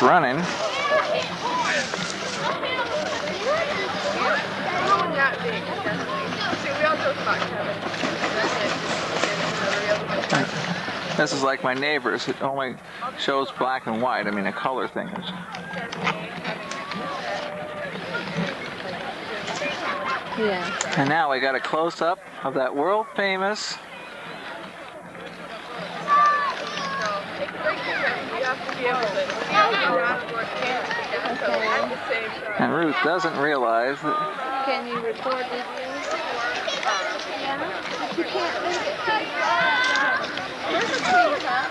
running. This is like my neighbors. It only shows black and white. I mean, a color thing. Yeah. And now we got a close-up of that world famous. And Ruth doesn't realize that. Can you record with you? Yeah. You can't. Where's the tree, huh?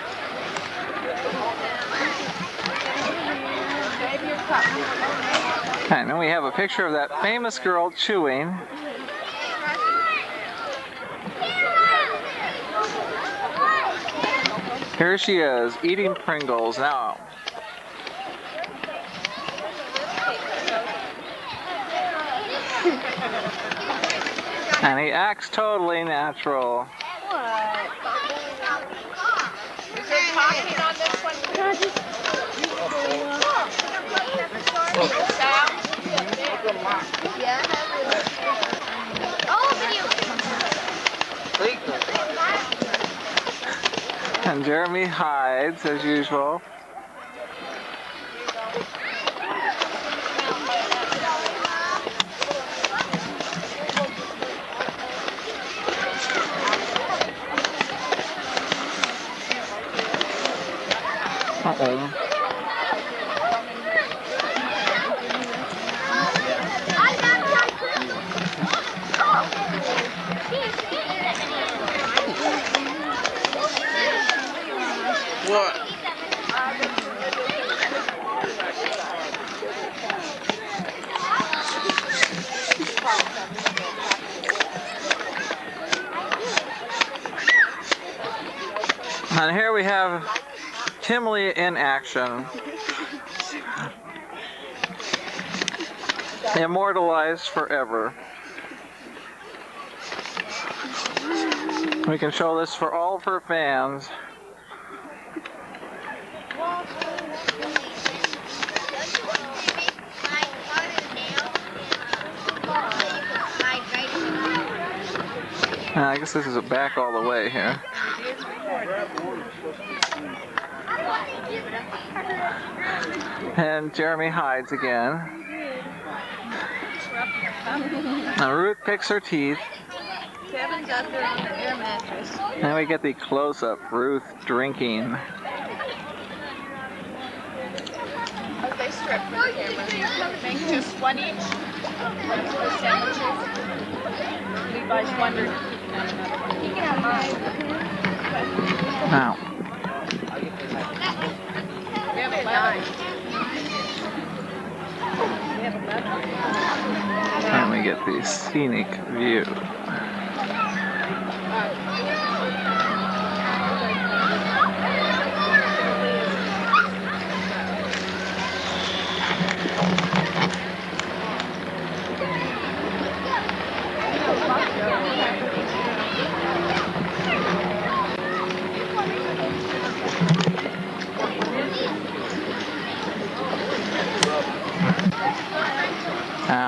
And then we have a picture of that famous girl chewing. Here she is, eating Pringles now. And he acts totally natural. What? Is there talking on this one? Yeah. Oh, video. And Jeremy hides as usual. Uh-oh. What? And here we have Timely in action. Immortalized forever. We can show this for all of her fans. I guess this is back all the way here. And Jeremy hides again. Now Ruth picks her teeth. Kevin's up there on the air mattress. Then we get the close-up, Ruth drinking. Oh, they strip for the camera. Make just one each. One for the sandwiches. Levi's wondering if he can have another one. He can have mine. Now. We have 11. We have 11. And we get the scenic view.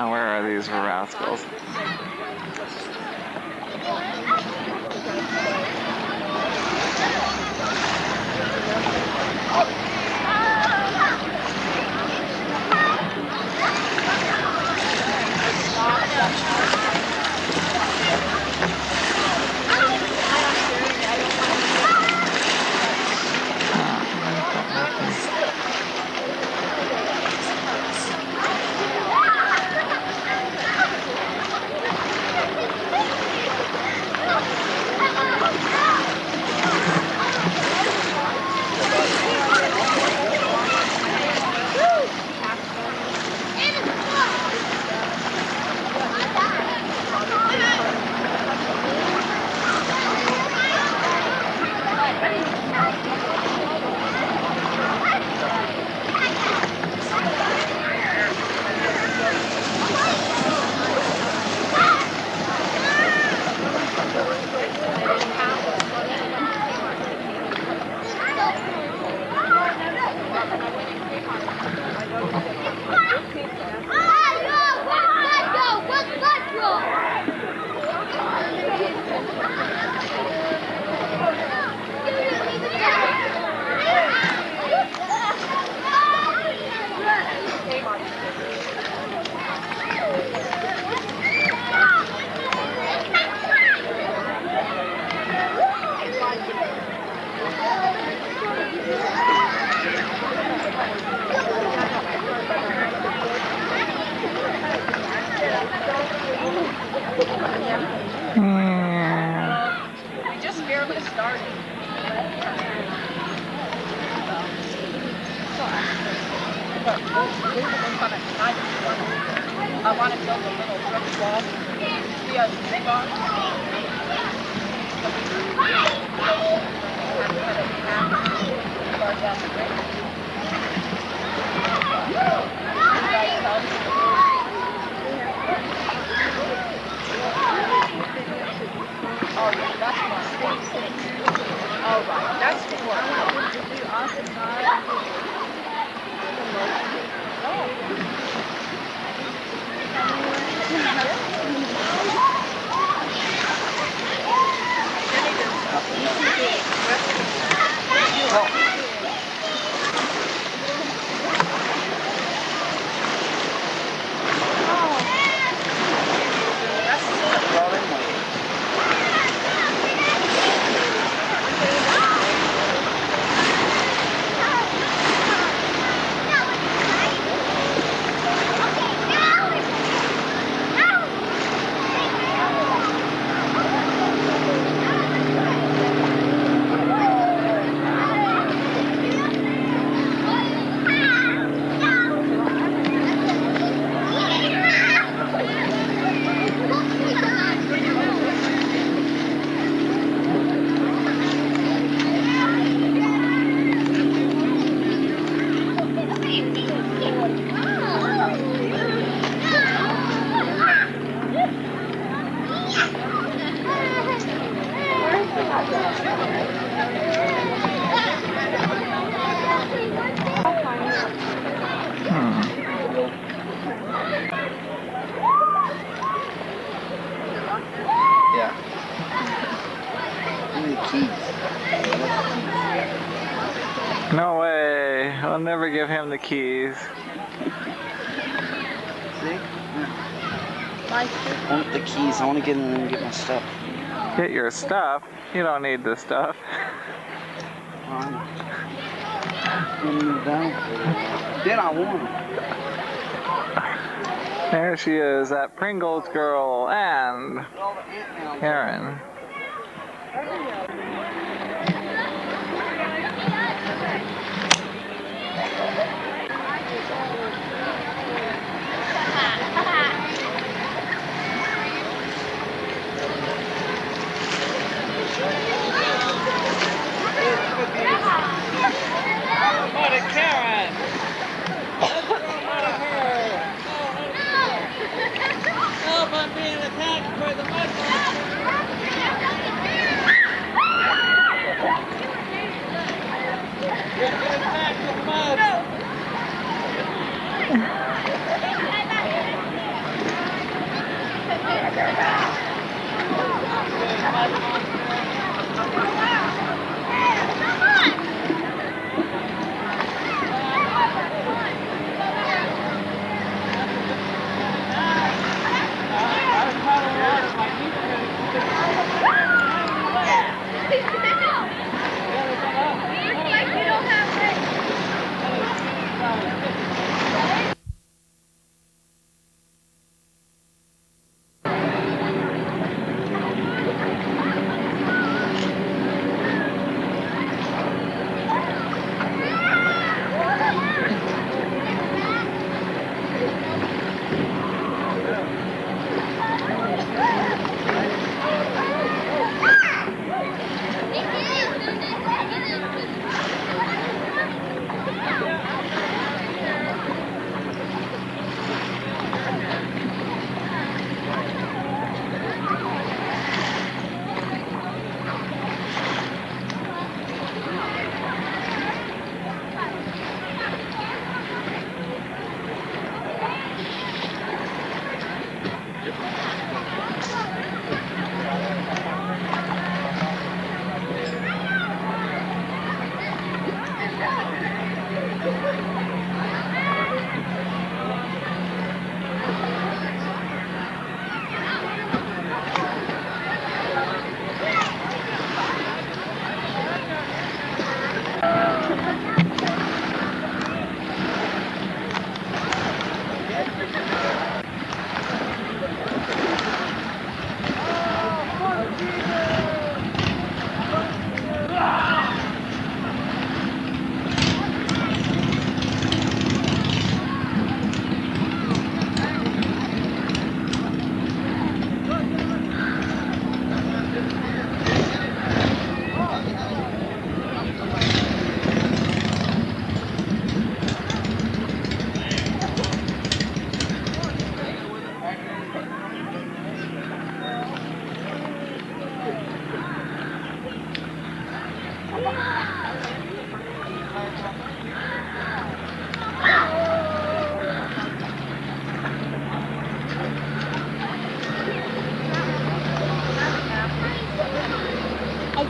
Where are these rascals? started. But I want to build a little brick wall. See how big on? Oh, yeah, that's one. All right, that's four. Yeah. Give me the keys. No way. I'll never give him the keys. See? I want the keys. I want to get in there and get my stuff. Get your stuff? You don't need the stuff. I'm gonna move down. Then I want them. There she is, that Pringles girl, and Karen. What a Karen! Help, I'm being attacked by the Muslims! You're being attacked with mud!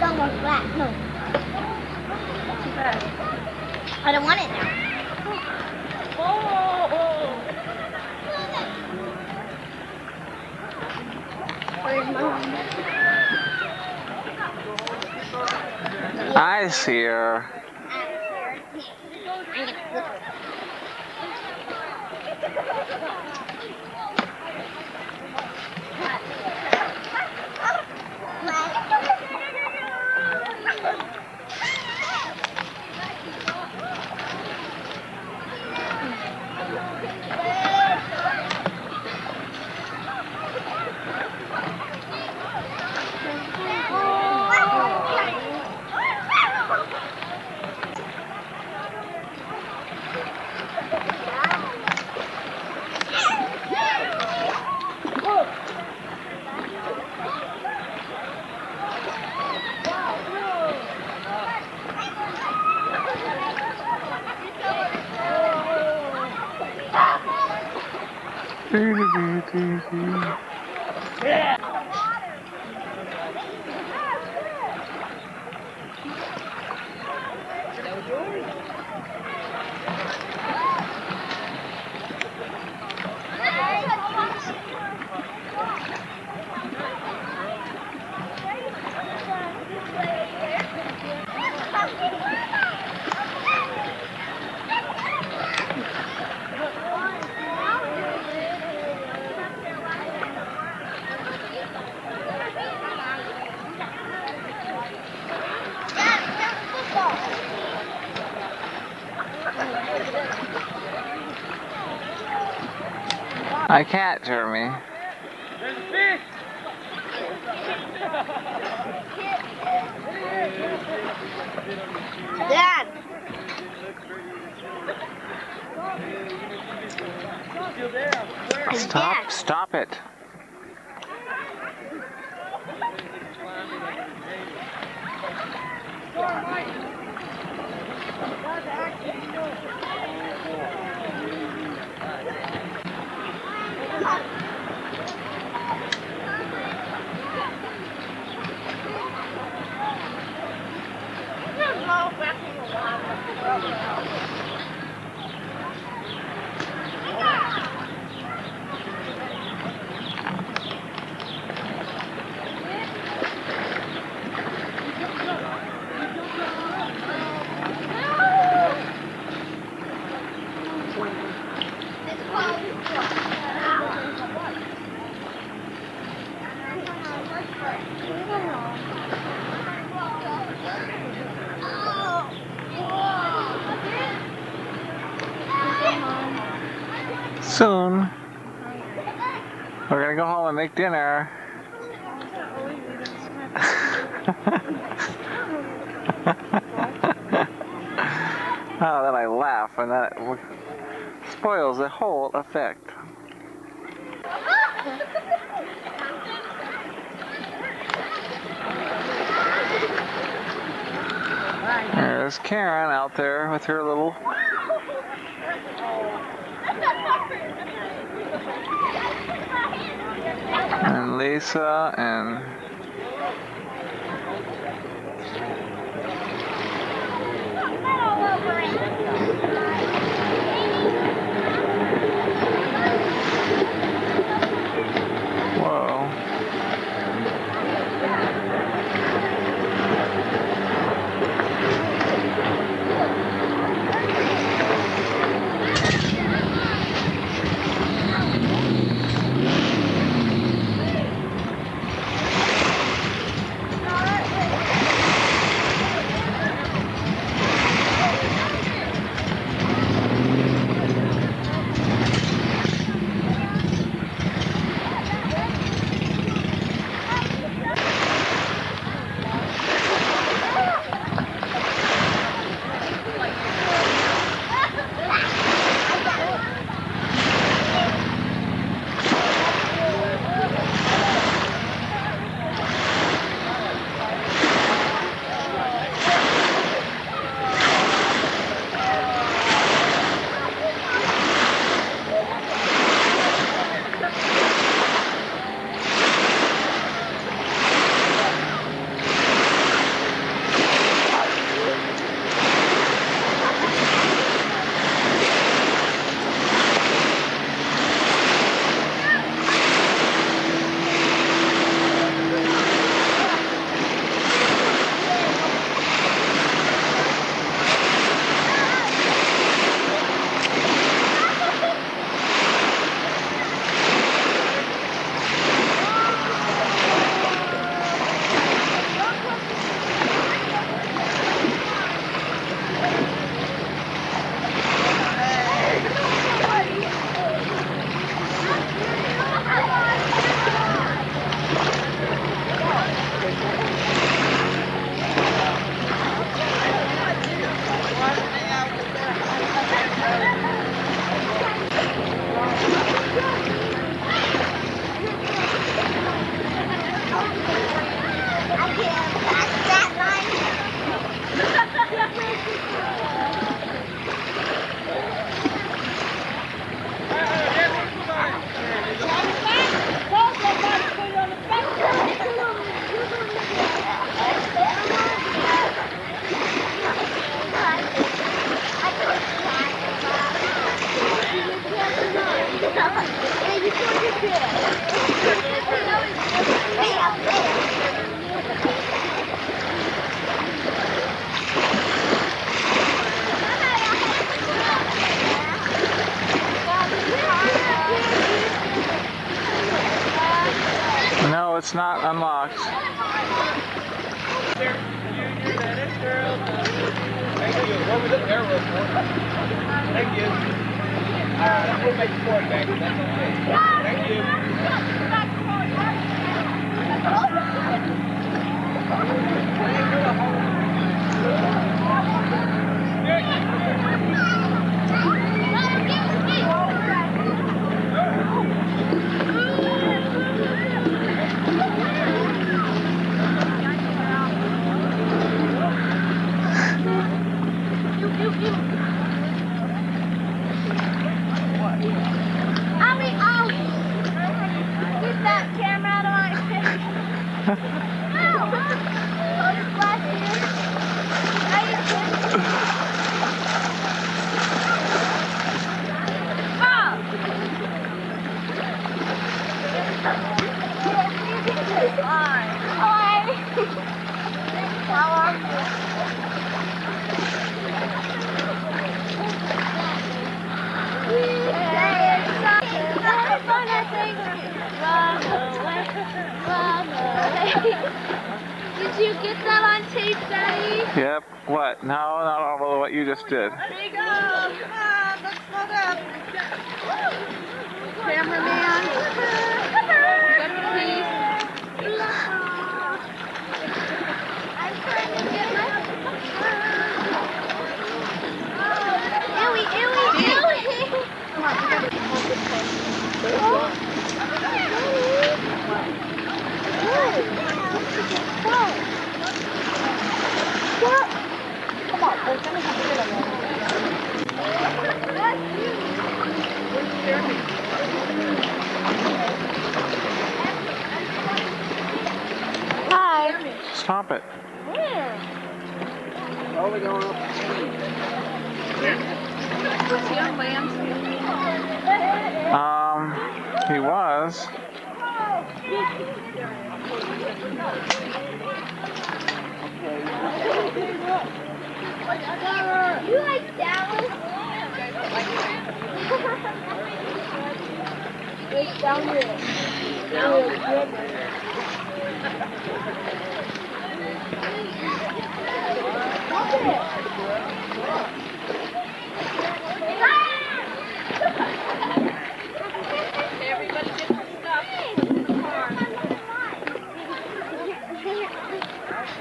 almost flat. No. Too bad. I don't want it now. Where's Mom? I see her. I'm gonna flip her. I can't, Jeremy. There's a fish! Dad. Still there, I swear. Stop, stop it. Soon. We're gonna go home and make dinner. Oh, then I laugh, and that spoils the whole effect. There's Karen out there with her little and Lisa and whoa. Unlocked. Thank you. What was the arrow for? Thank you. We'll make the point back. That's okay. Thank you. Get that camera out of my face. Ow! Oh, splashy. How are you? Did you get that on tape, Daddy? Yep. What? No, not all of what you just did. There you go. That's not up. Cameraman. Got the keys. I'm trying to get my... Ewy, ewy, ewy! Come on, we gotta hold this close. Come on, we're gonna have to get on Hi. Stop it. Where? Oh, we're going up. Was he on land? He was. You like Dallas? It's down here. Everybody get their stuff.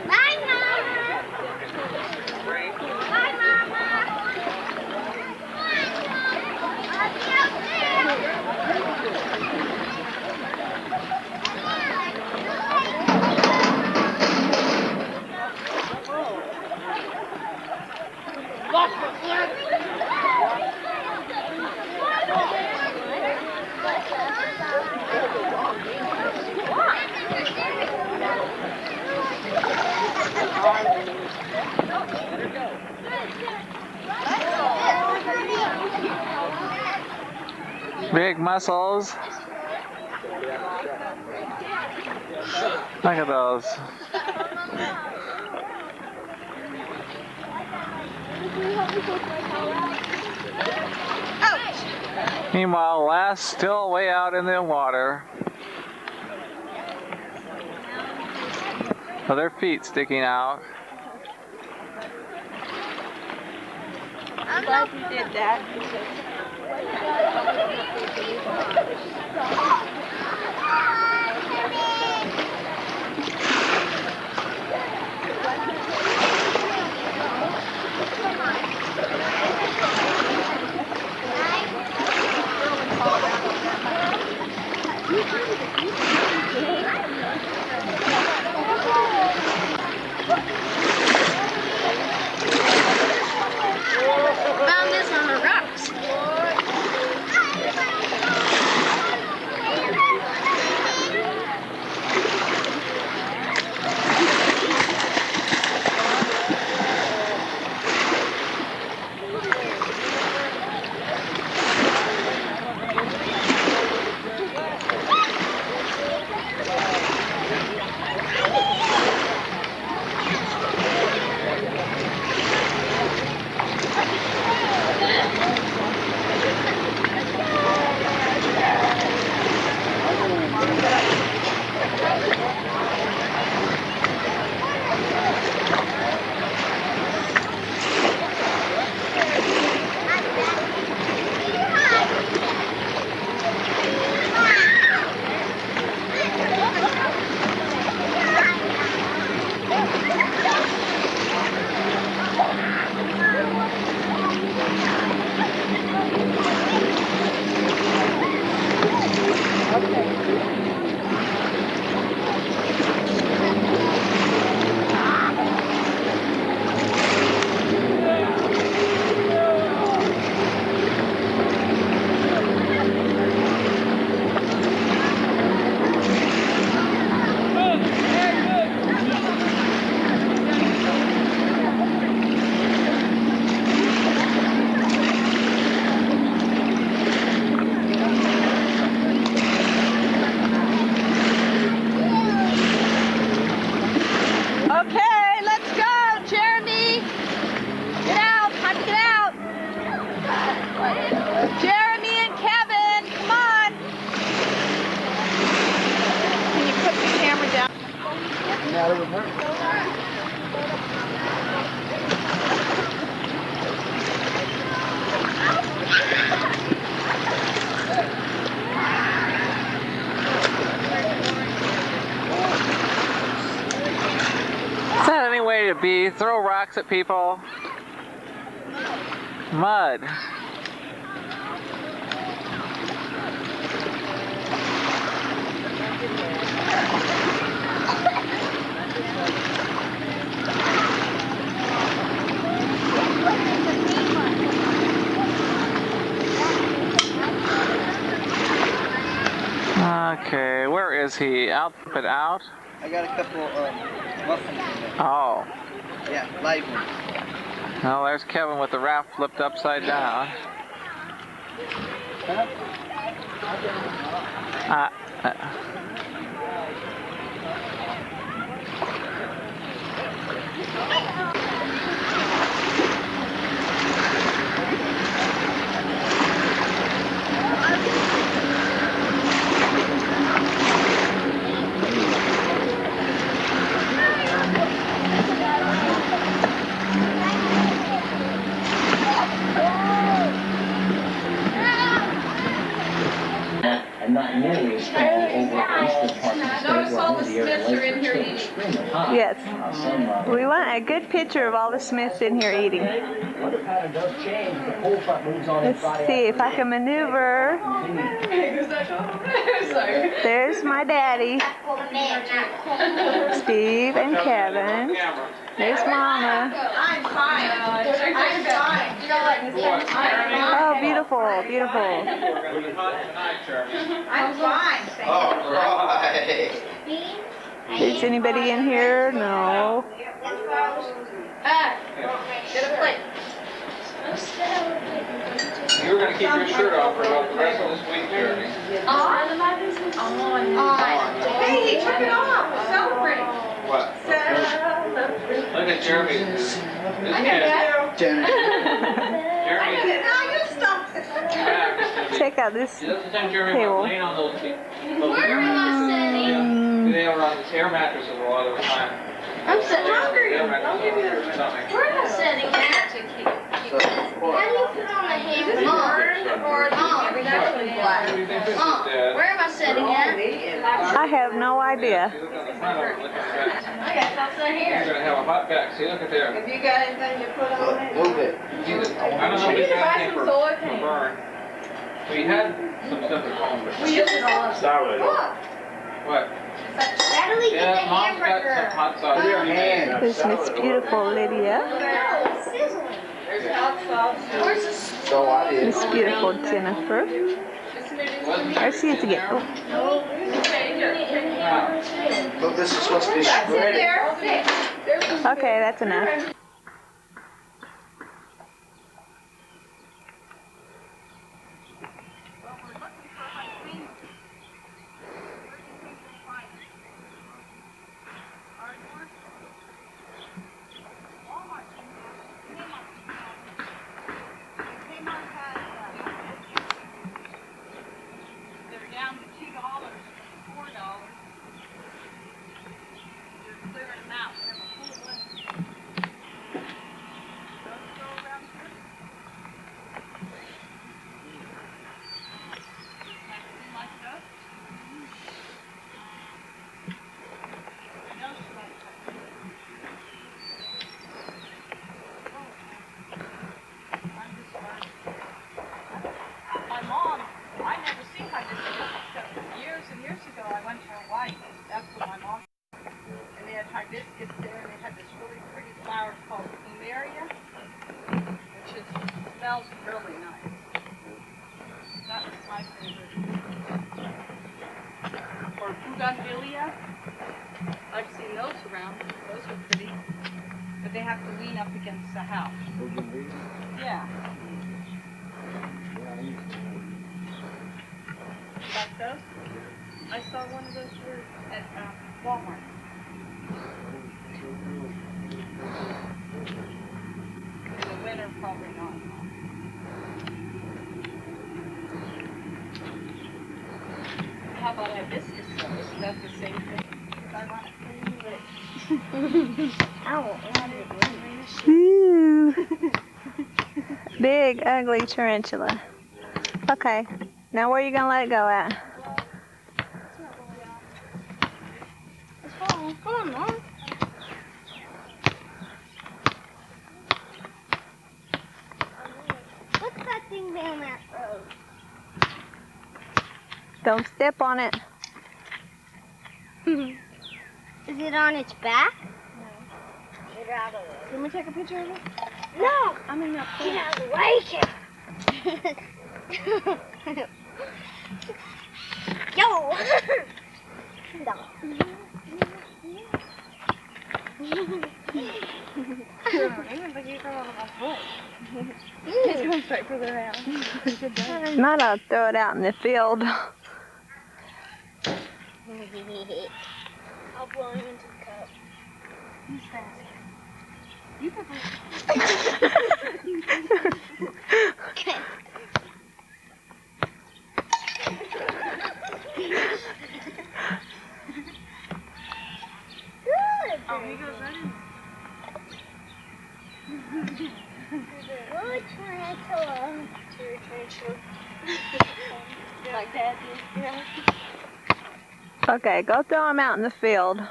Bye, Mama. Bye, Mama. I'll be out Big muscles. Look at those. Meanwhile, Lass still way out in the water. With her feet sticking out. I'm glad you did that. Found this on the rocks. Is that any way to be? Throw rocks at people? Mud. Okay, where is he? Out, but out? I got a couple muffins in there. Oh. Yeah, live ones. Well, there's Kevin with the raft flipped upside down. Uh, and not nearly as strong over eastern parts of the state Notice all where the the area Smiths are in lakes here are eating. extremely hot. Yes. Some We want a good picture of all the Smiths in here eating. weather pattern does change. The cold front moves on Let's see if I can maneuver. There's my daddy, Steve and Kevin. There's Mama. I'm fine. I'm fine. Oh, beautiful, beautiful. I'm fine. Thank All right. Is anybody in here? No. Get a plate. You were going to keep your shirt off for about the rest of this week, Jeremy. On. Hey, he took it off. Celebrate. What? Look at Jeremy. This kid. Janet. Jeremy. Now you stop it. Check out this See, that's the time Jeremy table. went laying on those feet. Where am I sitting? They were on this air mattresses a lot of the time. I'm sitting hungry. Air mattresses on their stomach. Where am I sitting at? So, How do you put on a hammock? Or Actually black. What do you think this is, Dad? Where am I sitting at? I have no idea. See, look on the front of it, look at that. I got something You're here. gonna have a hot back. See, look at there. Have you got anything to put on it? move it. I don't know if We it's need to buy anything some for solar paint. burn. We had some stuff at home, but We use it all. Look. what? Natalie, get the Yeah, Mom's got some hamburger. hot sauce. Your hand. There's Miss Beautiful Lydia. No, it's sizzling. There's hot sauce. Where's the So I did. Miss Beautiful Jennifer. I see it again. Oh, But this is supposed to be That's in shredded. there. okay, that's enough. They're down to $2, $4. They're clearing them out. We have a full list. Don't you go around here? Like that? I know she likes that. I'm just learning. My mom, I never seen her this years and years ago. I went to Hawaii. That's where my mom. And they had hibiscus there, and they had this really pretty flower called plumeria, which smells really nice. That was my favorite. Or bougainvillea. I've seen those around. Those are pretty, but they have to lean up against the house. Yeah. Like those? I saw one of those here at Walmart. In the winter, probably not. How about hibiscus though? Is that the same thing? 'Cause I want it pretty rich. Ooh. Big, ugly tarantula. Okay, now where are you gonna let it go at? Come on, Mom. What's that thing down that road? Don't step on it. Is it on its back? No. Get out of the way. Can we take a picture of it? No! I mean, not Get out of the way, kid. Yo! No. He's going straight for their house. Might ought to throw it out in the field. I'll blow him into the cup. He's fast. You okay. Good. Oh, he goes right in. Good tarantula. Tarantula. Like Dad did. Yeah. Okay, go throw them out in the field.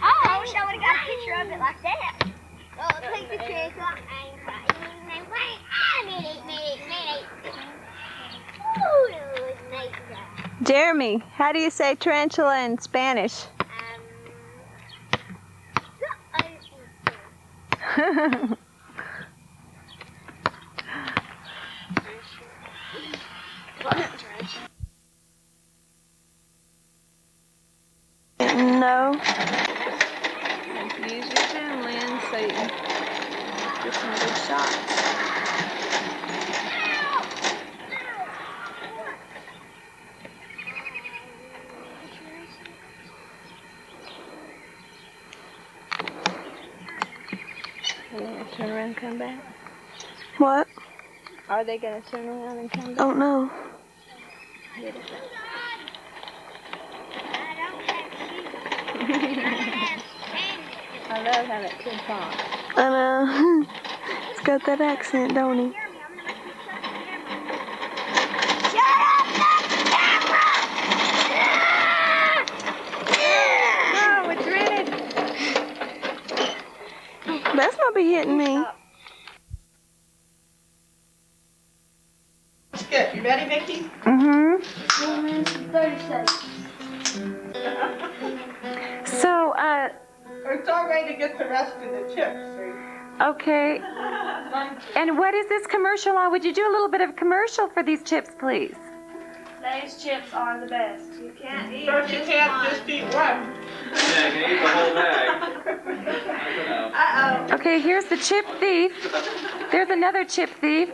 I wish I would have got a picture of it like that. Oh, take the tarantula and cry. Ooh, it was nice. Jeremy, how do you say tarantula in Spanish? No. Use your zoom lens so you can get some good shots. Are they gonna turn around and come back? What? Are they gonna turn around and come back? Don't know. I love how that kid talks. I know. It's got that accent, don't he? No, it's rented. That's not be hitting me. Good. You ready, Mickey? Mm-hmm. 30 seconds. So, It's all ready to get the rest of the chips. okay. And what is this commercial on? Would you do a little bit of commercial for these chips, please? Lay's chips are the best. You can't eat But you can't just eat one. Yeah, you can eat the whole bag. Uh-oh. Okay, here's the chip thief. There's another chip thief.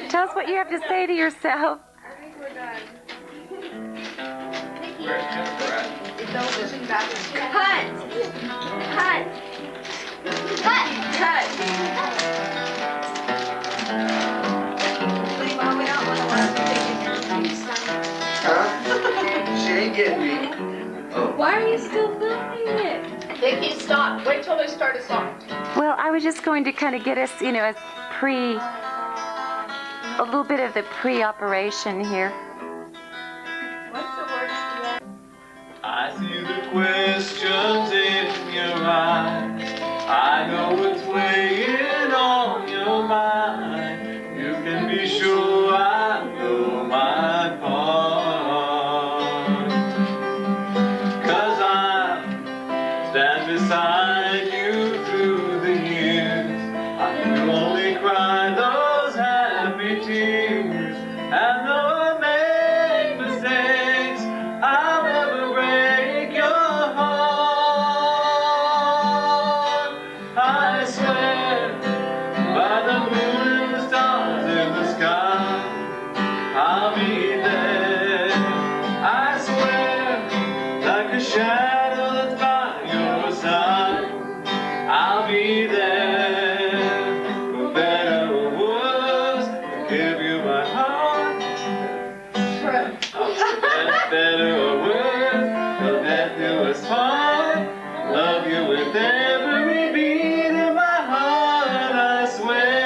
Tell us what you have to say to yourself. I think we're done. Where's Jennifer at? Cut! Cut! Cut! Cut! Huh? She ain't getting me. Why are you still filming it? Vicky, stop. Wait till they start a song. Well, I was just going to kind of get us, a little bit of the pre-operation here. What's the worst you I see the questions in your eyes. I know what's weighing on your mind. You can be sure I know my part. 'Cause I'll stand beside you through the years. I will only cry those happy tears. And though And better or worse, till death do us part. Love you with every beat of my heart, I swear.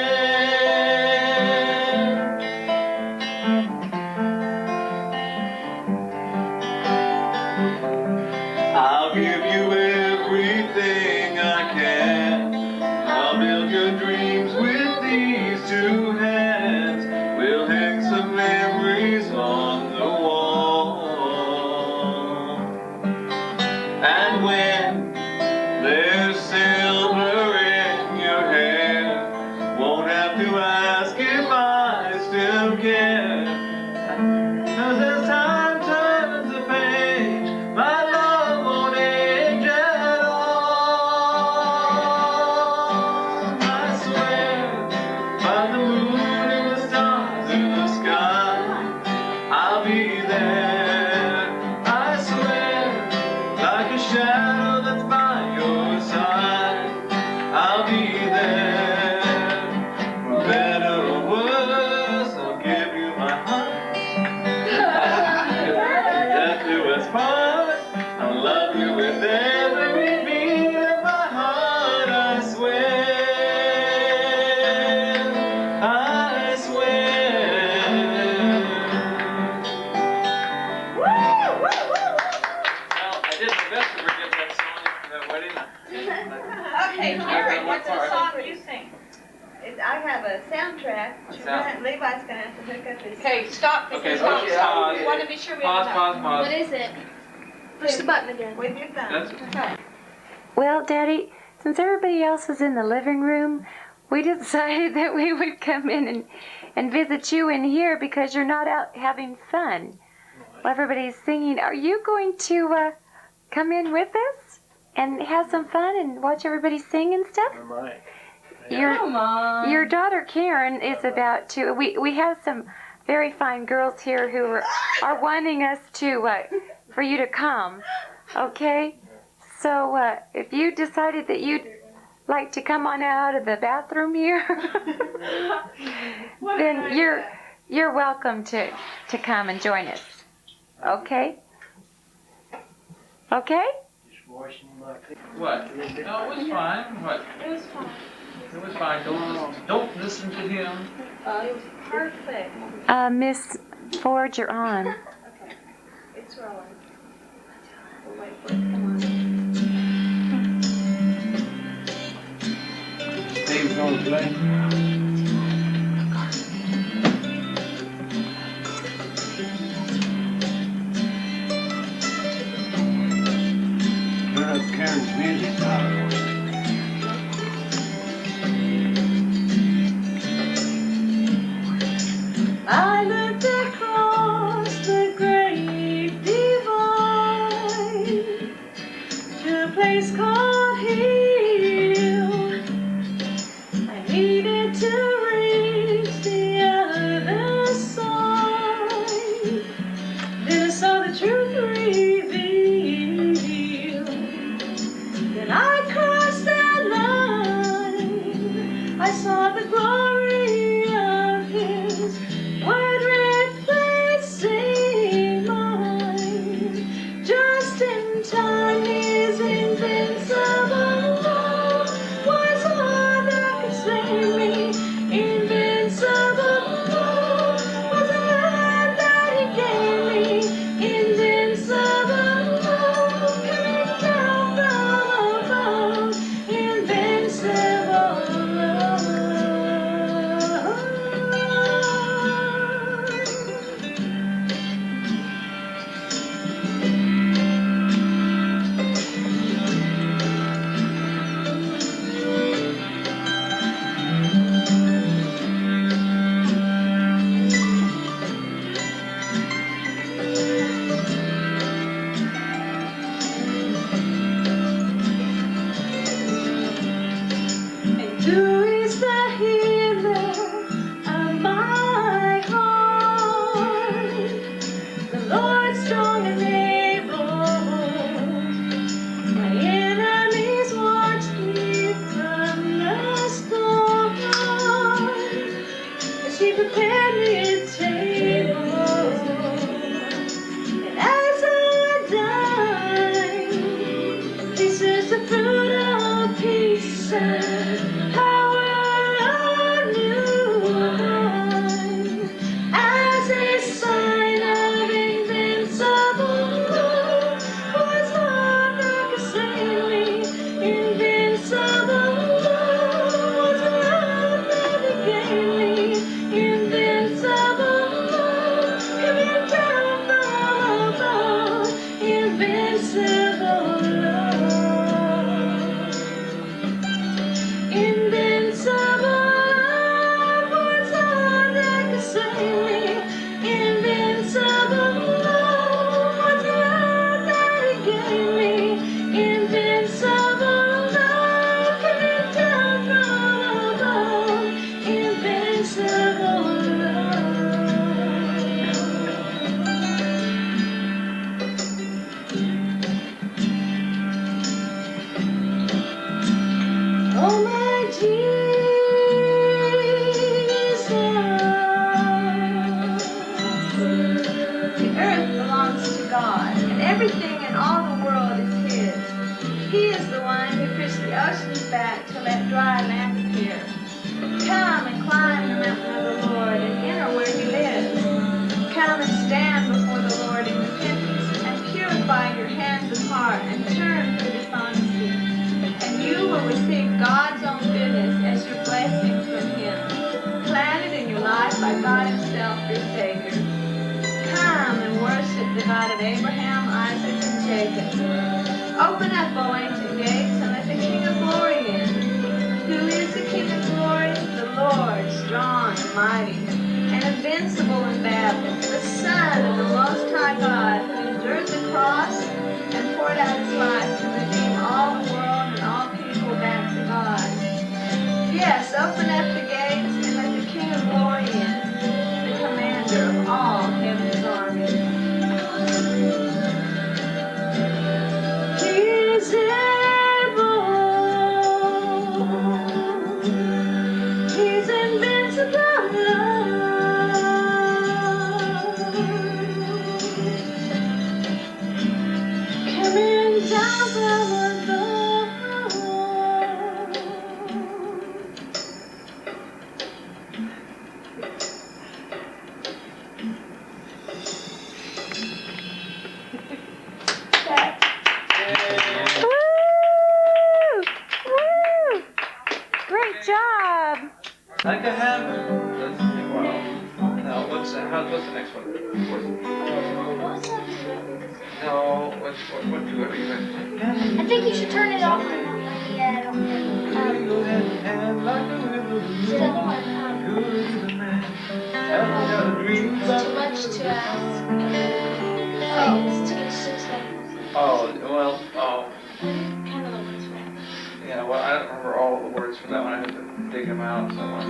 I'll give you everything I can. I'll build your dreams with these two hands. We'll hang some memories on the wall. And when there's silver in your hair, won't have to ask if I still care. 'Cause as time turns the page, my love won't age at all. I swear, by the moon and the stars in the sky, I'll be there. I swear, like a shadow that's by your side, I'll be there. For better or worse, I'll give you my heart. Death do us part. I'll love you with every beat of my heart, I swear. I swear. Well, I did my best to forget that song at that wedding. Okay, Jerry, what's the song you sing? I have a soundtrack. sound? Levi's gonna have to hook up his. Okay, stop. Okay, Stop. pause. We want to be sure we Pause, have pause, pause. What is it? Push the button again. With your thumb. That's Well, Daddy, since everybody else is in the living room, we decided that we would come in and visit you in here because you're not out having fun. Well, everybody's singing. Are you going to come in with us and have some fun and watch everybody sing and stuff? Your daughter Karen is about to. We have some very fine girls here who are wanting us to for you to come. Okay, so if you decided that you'd like to come on out of the bathroom here, then you're welcome to come and join us. Okay. Okay. what? No, it was fine. What? It was fun. It was fine. Don't listen to him. It was perfect. Miss Ford, you're on. Okay. It's rolling. We'll wait for it to come on. Dave's going to play. Turn up Karen's music power. I looked across the great divide to a place called Hill. I needed to reach the other side. Then I saw the truth revealed. Then I crossed that line. I saw the glory of His word replacing mine. Just in time, His invincible love was all that could save me. Invincible love was the love that He gave me. Invincible God, and everything in all the world is His. He is the one who pushed the oceans back to let dry land appear. Come and climb the mountain of the Lord and enter where He lives. Come and stand before the Lord in repentance and purify your hands and heart and turn from dishonesty. And you will receive God's own goodness as your blessing from Him, planted in your life by God Himself, your Savior. Come and worship the God of Abraham, Isaac, and Jacob. Open up, O ancient gates, and let the King of Glory in. Who is the King of Glory? The Lord, strong and mighty, and invincible in battle, the Son of the Most High God, who endured the cross and poured out His life to redeem all the world and all people back to God. Yes, open up the gates and let the King of Glory in, the commander of all heaven's armies. He's able. He's invincible. Coming down from above. Woo! Woo! Great job. Like a hammer. Let's think, wow. Now, what's the next one? No, what do are you going to I think you should turn it off. Yeah, I don't know. It's too much to ask. It's 6 seconds. Oh, well, oh. Kind of like this one. Yeah, well, I don't remember all the words for that one. I had to dig them out somewhere.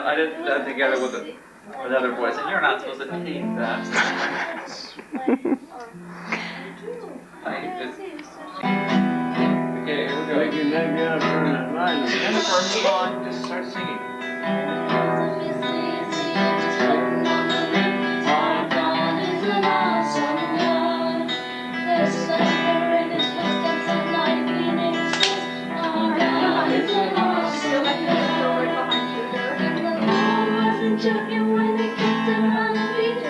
I did that together with another voice, and you're not supposed to take that. Okay, here we go. And the first song, just start singing. Joking when they kicked him on the beat.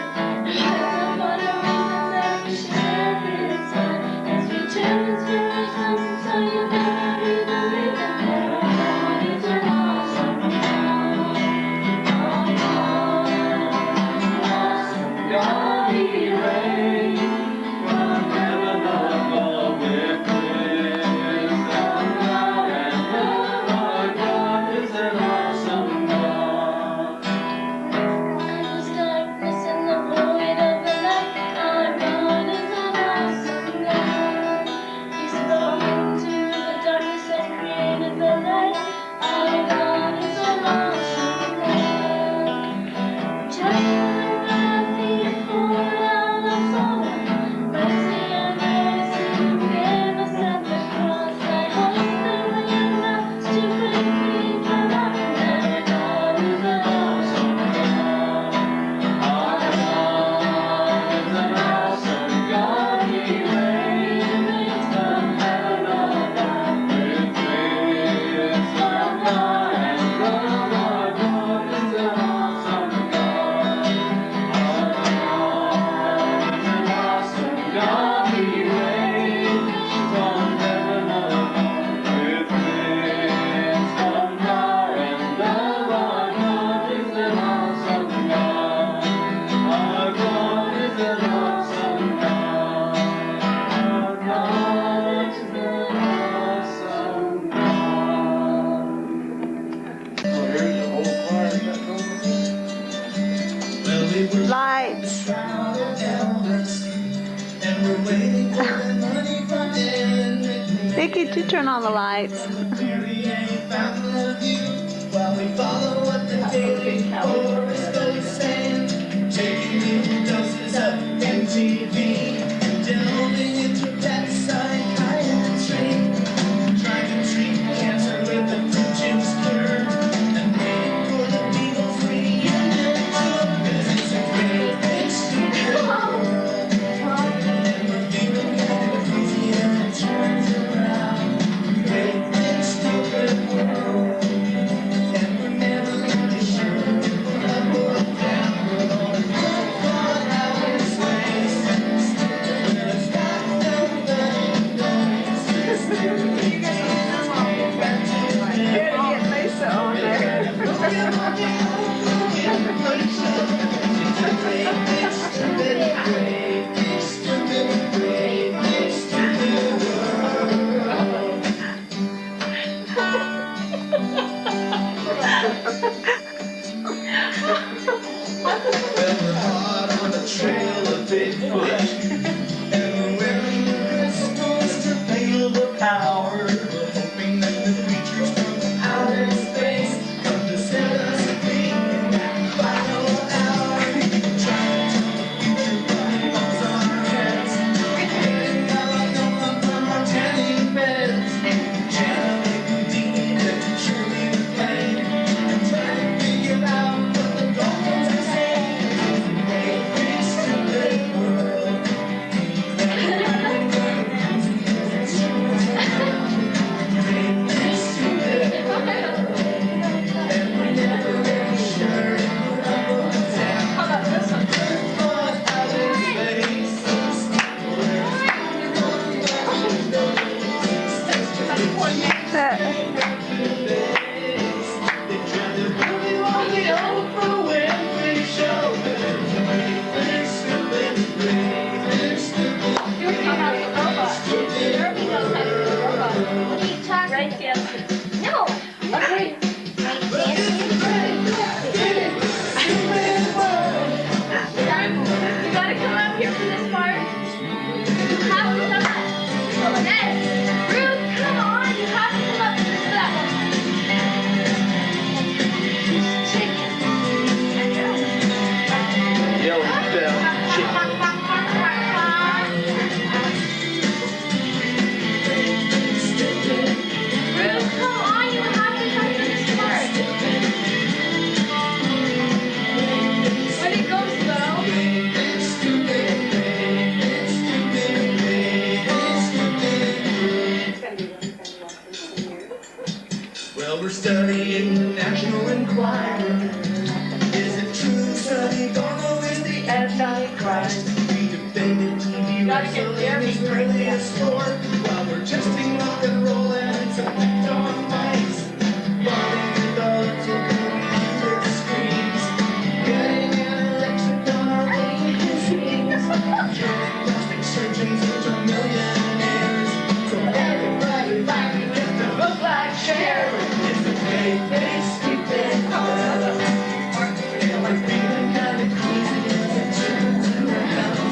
What a reason that we should celebrate its time. As we turn inspiration, so you better be believing that it's an awesome time. God be raised from heaven above with wisdom and love. Our God is an awesome God. Vicky, did you turn on the lights? While we follow what the daily horoscope is saying, taking little doses of MTV, delving into that psychiatry, trying to treat cancer with a fruit juice cure, and waiting for the Beatles reunion tour, 'cause it's a great big stupid world, and we're feeling kind of crazy as it turns around. Great big stupid world. Trail of Bigfoot, and we're wearing the crystals to feel the power, hoping that the creatures from outer space come to set us free in that final hour. Trying to tell the future running bumps on our heads, getting melanoma from our tanning beds, channeling Houdini to surely the plane, and trying to figure out what the dolphins are saying. Well, we're studying the National Enquirer. Is it true Sonny Bono is the Antichrist? We defended TV rights in his earliest sport, while we're testing rock and roll and some on mics, bombing the dollars with computer screens, getting an lexicon or making cuisines, turning plastic surgeons into millionaires, so everybody finally gets to look like Cher. It's a great big stupid world, and we're feeling kind of crazy as it turns around.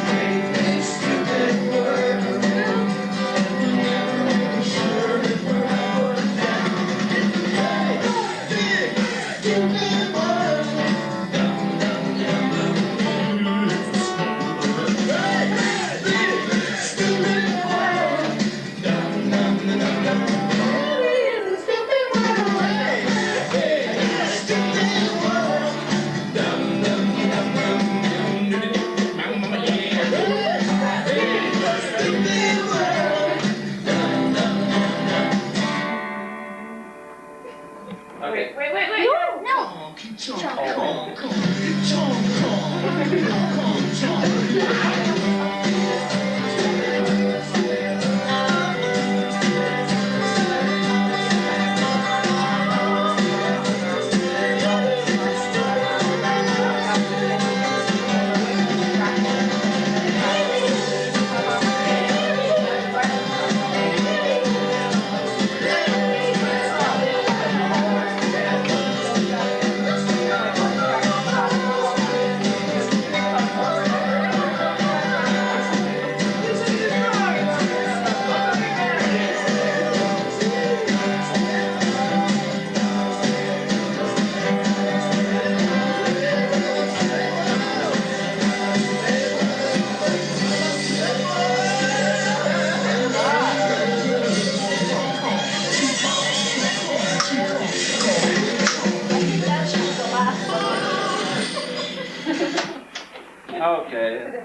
Great big stupid world, and we're never really sure if we're up or down. It's a great big stupid world. Dum dum dum dum. It's a great big stupid world. Dum dum dum dum. Okay.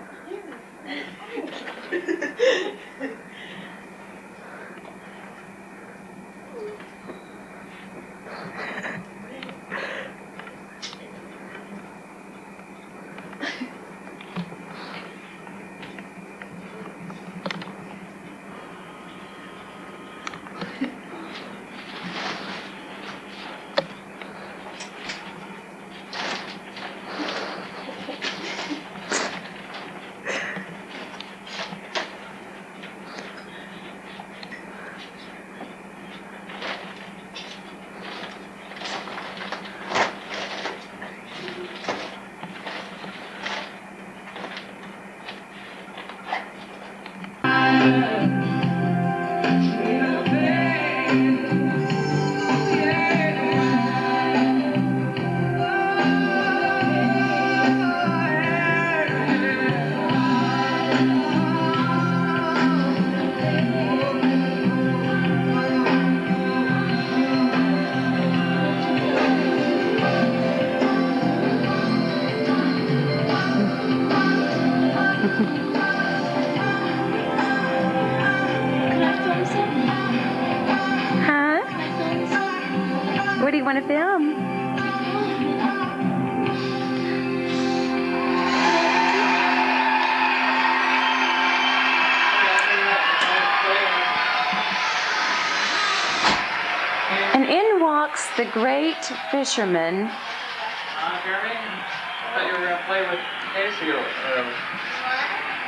Can I film something? Huh? Can I film something? What do you want to film? And in walks the great fisherman. Jeremy? I thought you were gonna play with Casey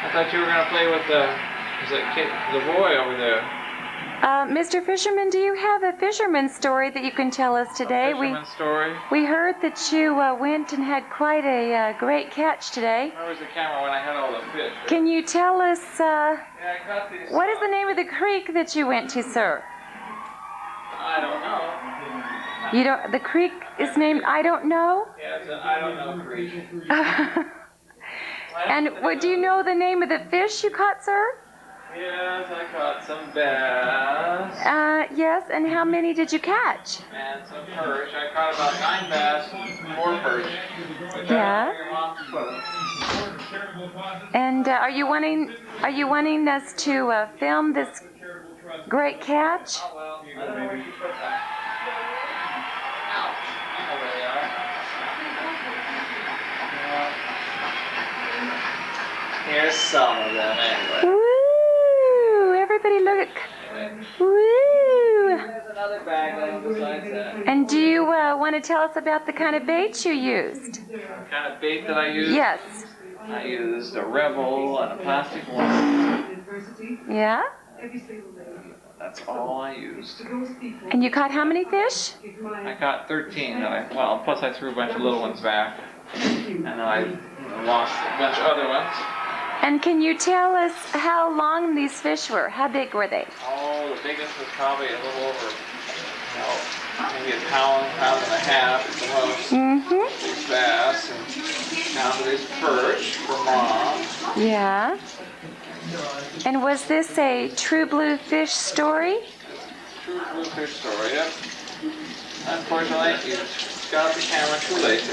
I thought you were gonna play with the boy over there. Mr. Fisherman, do you have a fisherman story that you can tell us today? Fisherman story. We heard that you went and had quite a great catch today. Where was the camera when I had all the fish? Can you tell us Yeah, I caught these. what is the name of the creek that you went to, sir? I don't know. You don't. The creek is named I don't know. Yeah, it's an I don't know creek. And do you know the name of the fish you caught, sir? Yes, I caught some bass Yes. And how many did you catch? and some perch. I caught about 9 bass, 4 perch. Yeah. Your mom put 'em. And are you wanting us to film this great catch? Oh, well, I don't know where she put that. Ouch. I know where they are. Here's some of them anyway. Woo! Everybody look. Woo! There's another bag laying besides that. And do you want to tell us about the kind of bait you used? What kind of bait that I used? Yes. I used a Rebel and a plastic one. Yeah? That's all I used. And you caught how many fish? I caught 13 plus I threw a bunch of little ones back. And then I lost a bunch of other ones. And can you tell us how long these fish were? How big were they? Oh, the biggest was probably a little over, maybe a pound and a half at the most. Mm-hmm. These bass and down to these perch for Mom. Yeah. And was this a true blue fish story? True blue fish story, yep. Unfortunately, you got the camera too late to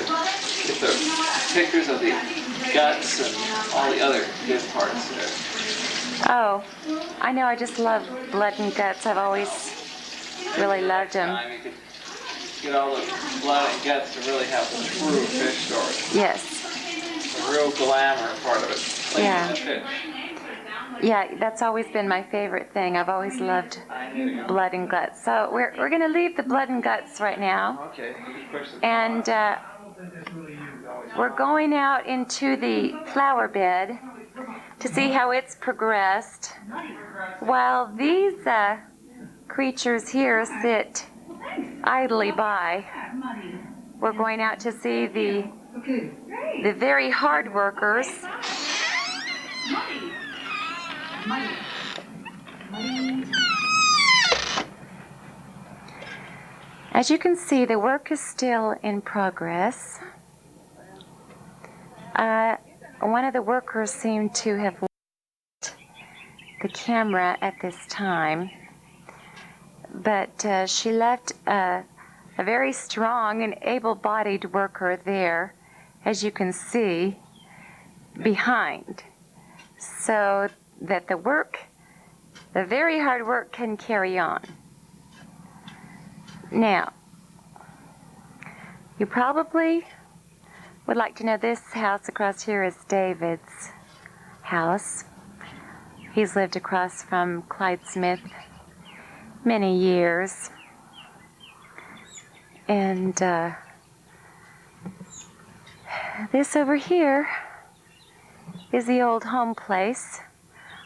get the pictures of the guts and all the other good parts there. Oh, I know. I just love blood and guts. I've always really loved them. You could get all the blood and guts to really have the true fish story. Yes. The real glamour part of it. Like Yeah. the fish. Yeah, that's always been my favorite thing. I've always loved I knew you. blood and guts. So we're going to leave the blood and guts right now. Okay, you can push the And we're going out into the flower bed to see how it's progressed. While these creatures here sit idly by, we're going out to see the very hard workers. As you can see, the work is still in progress. One of the workers seemed to have left the camera at this time, but she left a very strong and able-bodied worker there, as you can see. behind so that the very hard work can carry on. Now, you probably would like to know this house across here is David's house. He's lived across from Clyde Smith many years. And this over here is the old home place.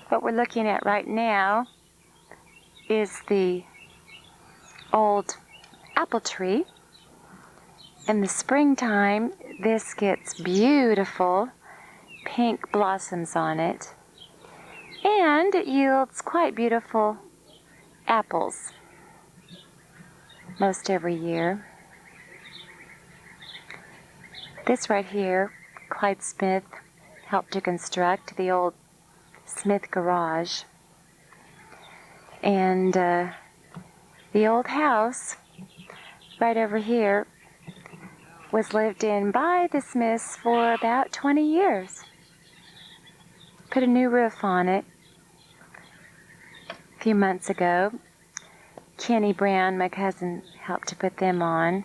What we're looking at right now is the old apple tree. In the springtime, this gets beautiful pink blossoms on it, and it yields quite beautiful apples most every year. This right here, Clyde Smith helped to construct the old Smith garage, and the old house right over here was lived in by the Smiths for about 20 years. Put a new roof on it a few months ago. Kenny Brown, my cousin, helped to put them on.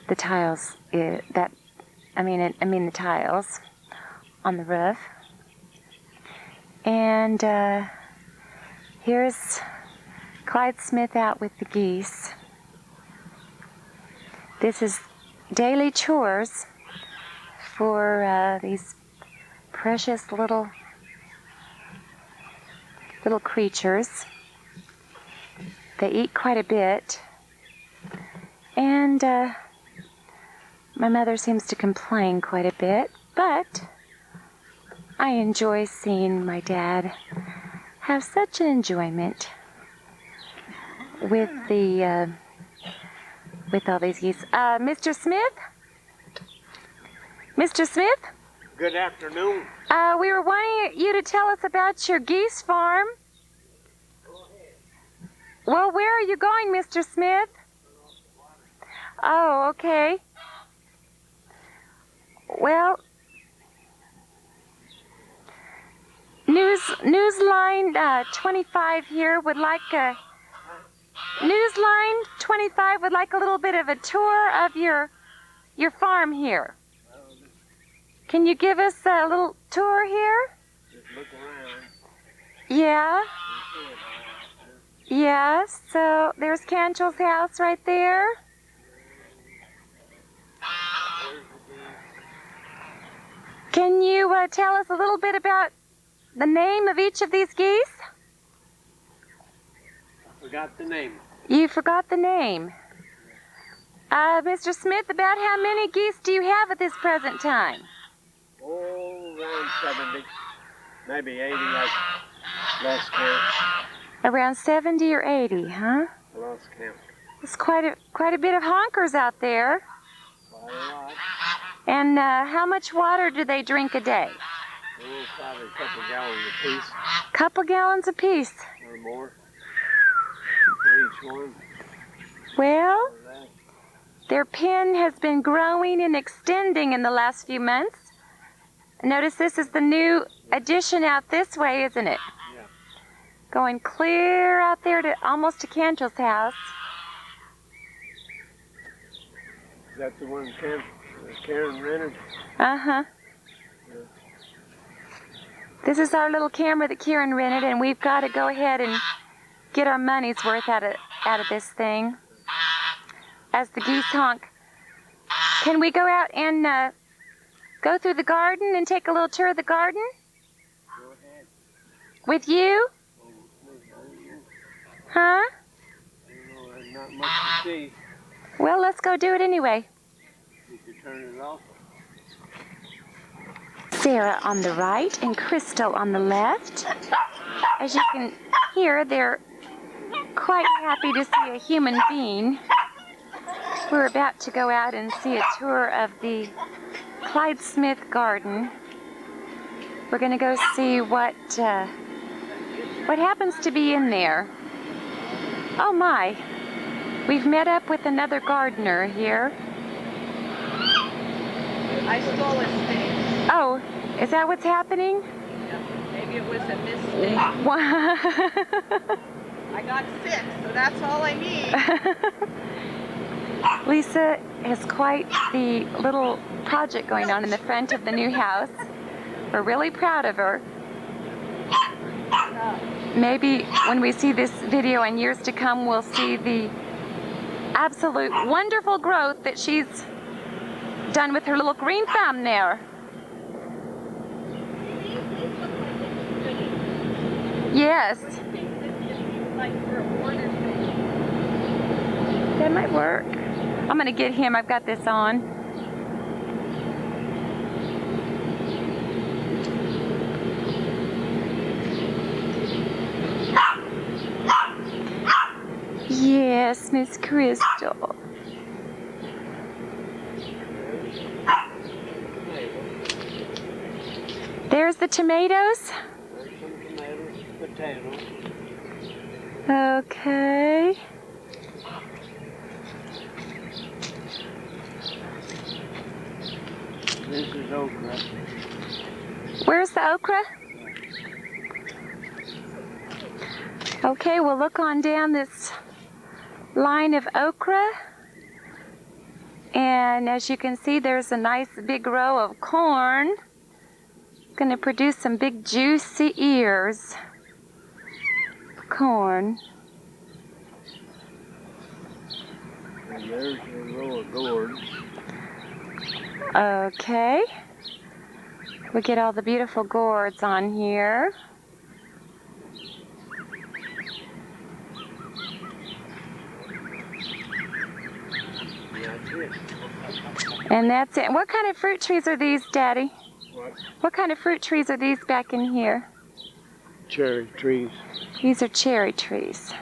The tiles, the tiles on the roof. And here's Clyde Smith out with the geese. This is daily chores for these precious little creatures. They eat quite a bit, and my mother seems to complain quite a bit, but I enjoy seeing my dad have such an enjoyment with with all these geese. Mr. Smith? Mr. Smith? Good afternoon. We were wanting you to tell us about your geese farm. Well, where are you going, Mr. Smith? Oh, okay. Well, Newsline 25 here would like a Newsline 25 would like a little bit of a tour of your farm here. Can you give us a little tour here? Just look around. Yeah. Yeah, so there's Cantrell's house right there. Can you tell us a little bit about the name of each of these geese? Forgot the name. You forgot the name. Mr. Smith, about how many geese do you have at this present time? Oh, around 70. Maybe 80, I lost count. Around 70 or 80, huh? I lost count. It's quite a bit of honkers out there. Quite a lot. And how much water do they drink a day? Oh, probably a couple gallons apiece. Couple gallons apiece. Or more. For each one. Well, their pen has been growing and extending in the last few months. Notice this is the new addition out this way, isn't it? Yeah. Going clear out there to almost to Cantrell's house. Is that the one Karen rented? Uh-huh. Yeah. This is our little camera that Karen rented, and we've got to go ahead and get our money's worth out of this thing. As the geese honk. Can we go out and go through the garden and take a little tour of the garden? Go ahead. With you? Huh? No, there's not much to see. Well, let's go do it anyway. You could turn it off. Sarah on the right and Crystal on the left. As you can hear, they're quite happy to see a human being. We're about to go out and see a tour of the Clyde Smith garden. We're going to go see what happens to be in there. Oh my, we've met up with another gardener here. I stole his thing. Oh, is that what's happening? Maybe it was a mistake. I got 6, so that's all I need. Lisa has quite the little project going on in the front of the new house. We're really proud of her. Maybe when we see this video in years to come, we'll see the absolute wonderful growth that she's done with her little green thumb there. Yes. That might work. I'm gonna get him. I've got this on. Yes, Miss Crystal. There's the tomatoes. There's some tomatoes, potatoes. Okay. This is okra. Where's the okra? Okay, we'll look on down this line of okra. And as you can see, there's a nice big row of corn. It's going to produce some big juicy ears. Corn. And there's a row of gourds. Okay. We get all the beautiful gourds on here. That's it. And that's it. What kind of fruit trees are these, Daddy? What? What kind of fruit trees are these back in here? Cherry trees. These are cherry trees.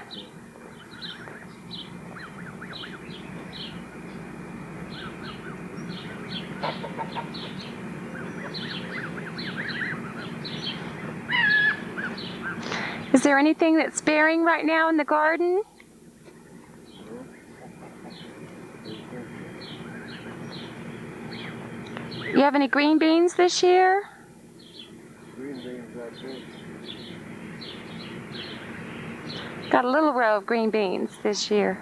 Is there anything that's bearing right now in the garden? You have any green beans this year? Green beans, that's it. Got a little row of green beans this year.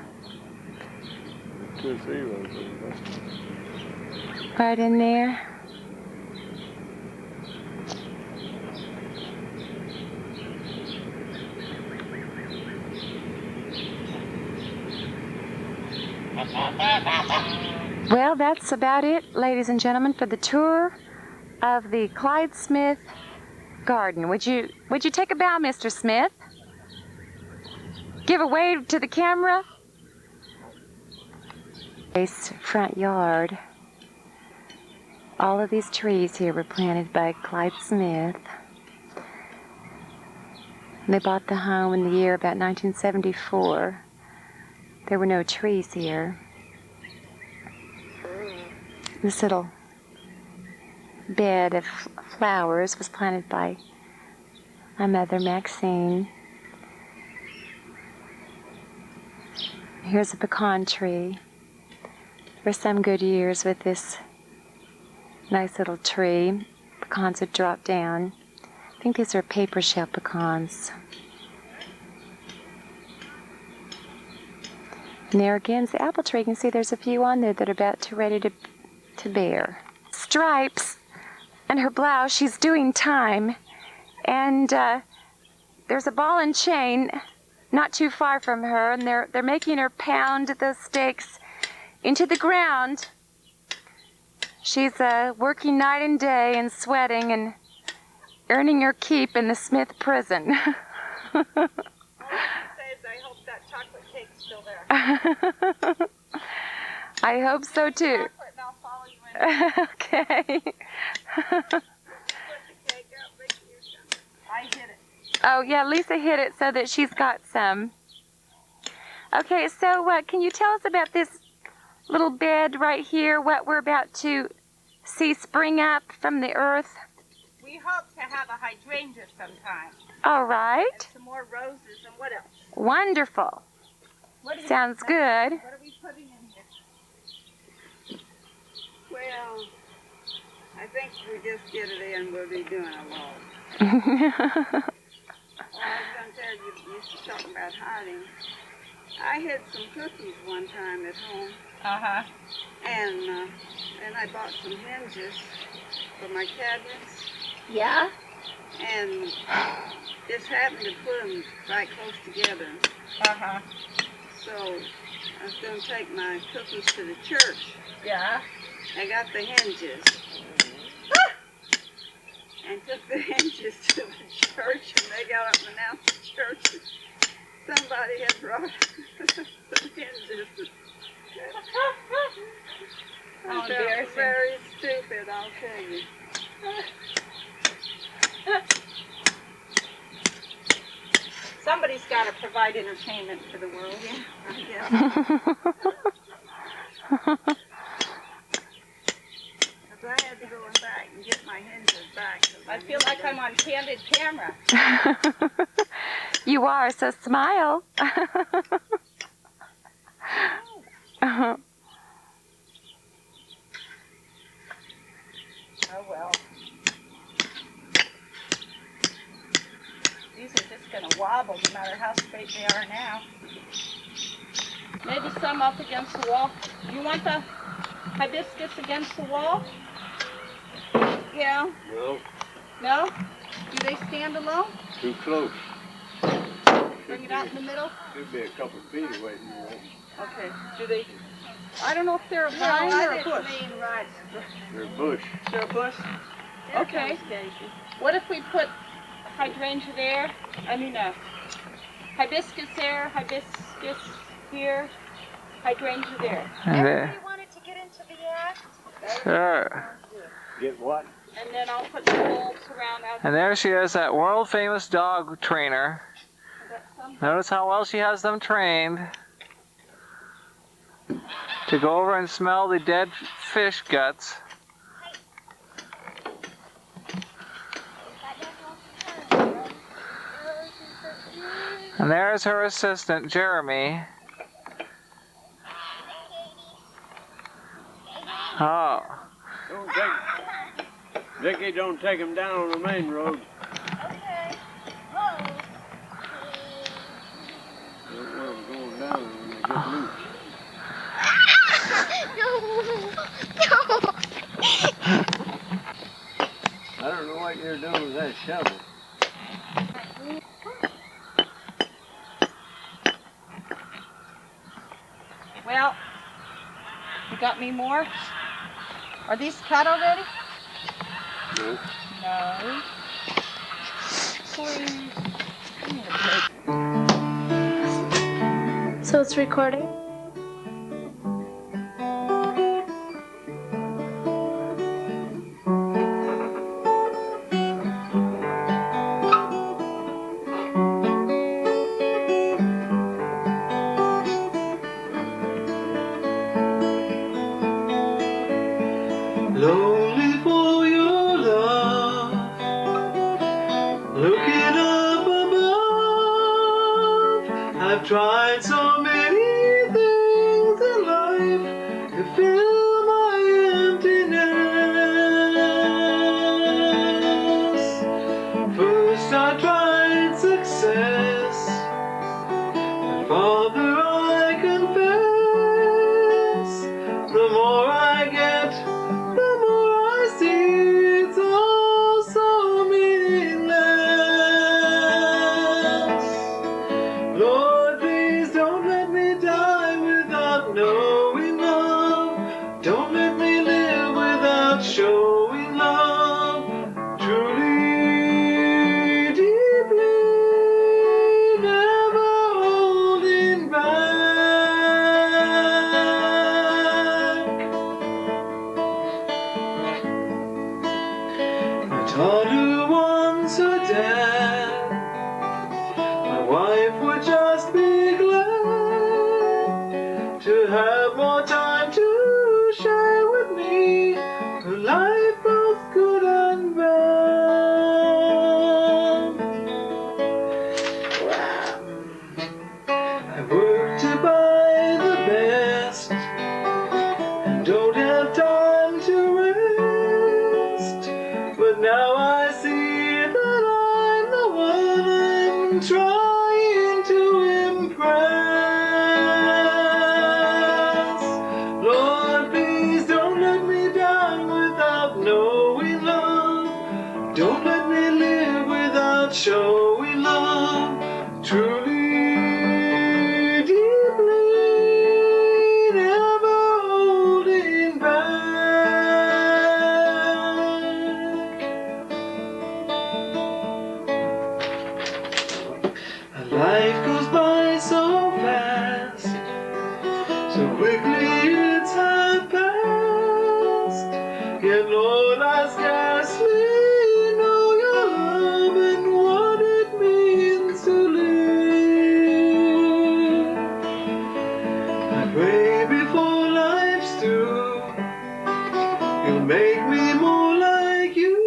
2 or 3 rows. Right in there. Well, that's about it, ladies and gentlemen, for the tour of the Clyde Smith garden. Would you take a bow, Mr. Smith? Give a wave to the camera. Nice front yard. All of these trees here were planted by Clyde Smith. They bought the home in the year about 1974. There were no trees here. This little bed of flowers was planted by my mother, Maxine. Here's a pecan tree. There were some good years with this nice little tree. Pecans would drop down. I think these are paper shell pecans. And there again is the apple tree. You can see there's a few on there that are about ready to bear. Stripes and her blouse, she's doing time. And there's a ball and chain not too far from her, and they're making her pound the stakes into the ground. She's working night and day and sweating and earning her keep in the Smith prison. All I can say is I hope that chocolate cake's still there. I hope so too. Chocolate and I'll follow you in. Okay. Put the cake out, make you some. I hit it. Oh yeah, Lisa hit it so that she's got some. Okay, so can you tell us about this little bed right here, what we're about to see spring up from the earth? We hope to have a hydrangea sometime. All right. And some more roses and what else? Wonderful. Sounds good. What are we putting in here? Well, I think we just get it in, we'll be doing a lot. Oh, I was going to tell you, you used to talk about hiding. I hid some cookies one time at home. Uh-huh. And I bought some hinges for my cabinets. Yeah? And just happened to put them right close together. Uh-huh. So I was going to take my cookies to the church. Yeah. I got the hinges. And took the hinges to the church, and they got up and announced the church that somebody had brought some hinges. How I felt embarrassing. very stupid, I'll tell you. Somebody's got to provide entertainment for the world. Yeah, I guess. Because I had to go back and get my hinges back. I feel like I'm on candid camera. You are, so smile. Oh well. These are just going to wobble no matter how straight they are now. Maybe some up against the wall. You want the hibiscus against the wall? Yeah. No, No? Do they stand alone? too close. Bring it out in the middle? Should be a couple feet away from you. Okay. Do they? I don't know if they're a No, vine or I a didn't bush. mean right. They're a bush. They're a bush. There Okay. comes Casey. What if we put hydrangea there? Hibiscus there, hibiscus here, hydrangea there. And wanted to get into the act. sure. Get what? And then I'll put the bulbs around out And there she is, that world famous dog trainer. Notice how well she has them trained to go over and smell the dead fish guts. And there's her assistant, Jeremy. Oh. Don't take, Vicky, don't take him down on the main road. Okay. Don't want him going down when they get loose. I don't know what you're doing with that shovel. Well, you got me more? Are these cut already? No. No. Please. Give me a break. So it's recording? Lonely for your love, looking up above. I've tried so many things in life to fill my emptiness. First I tried success, but Father, I confess, the more I get, the more I see it's all so meaningless. Lord, please don't let me die without knowing love. Don't let me live without showing love. Truly, deeply, never holding back. I taught her once her dad, my wife would just be glad to have more time to share with me her life, both good and bad. I work to buy the best and don't have time to rest. show we love truly, deeply, never holding back. Life goes by so fast, so quickly it's half past. Yet Lord, I scarcely know your love and what it means to live. I pray before life's through, you'll make me more like you,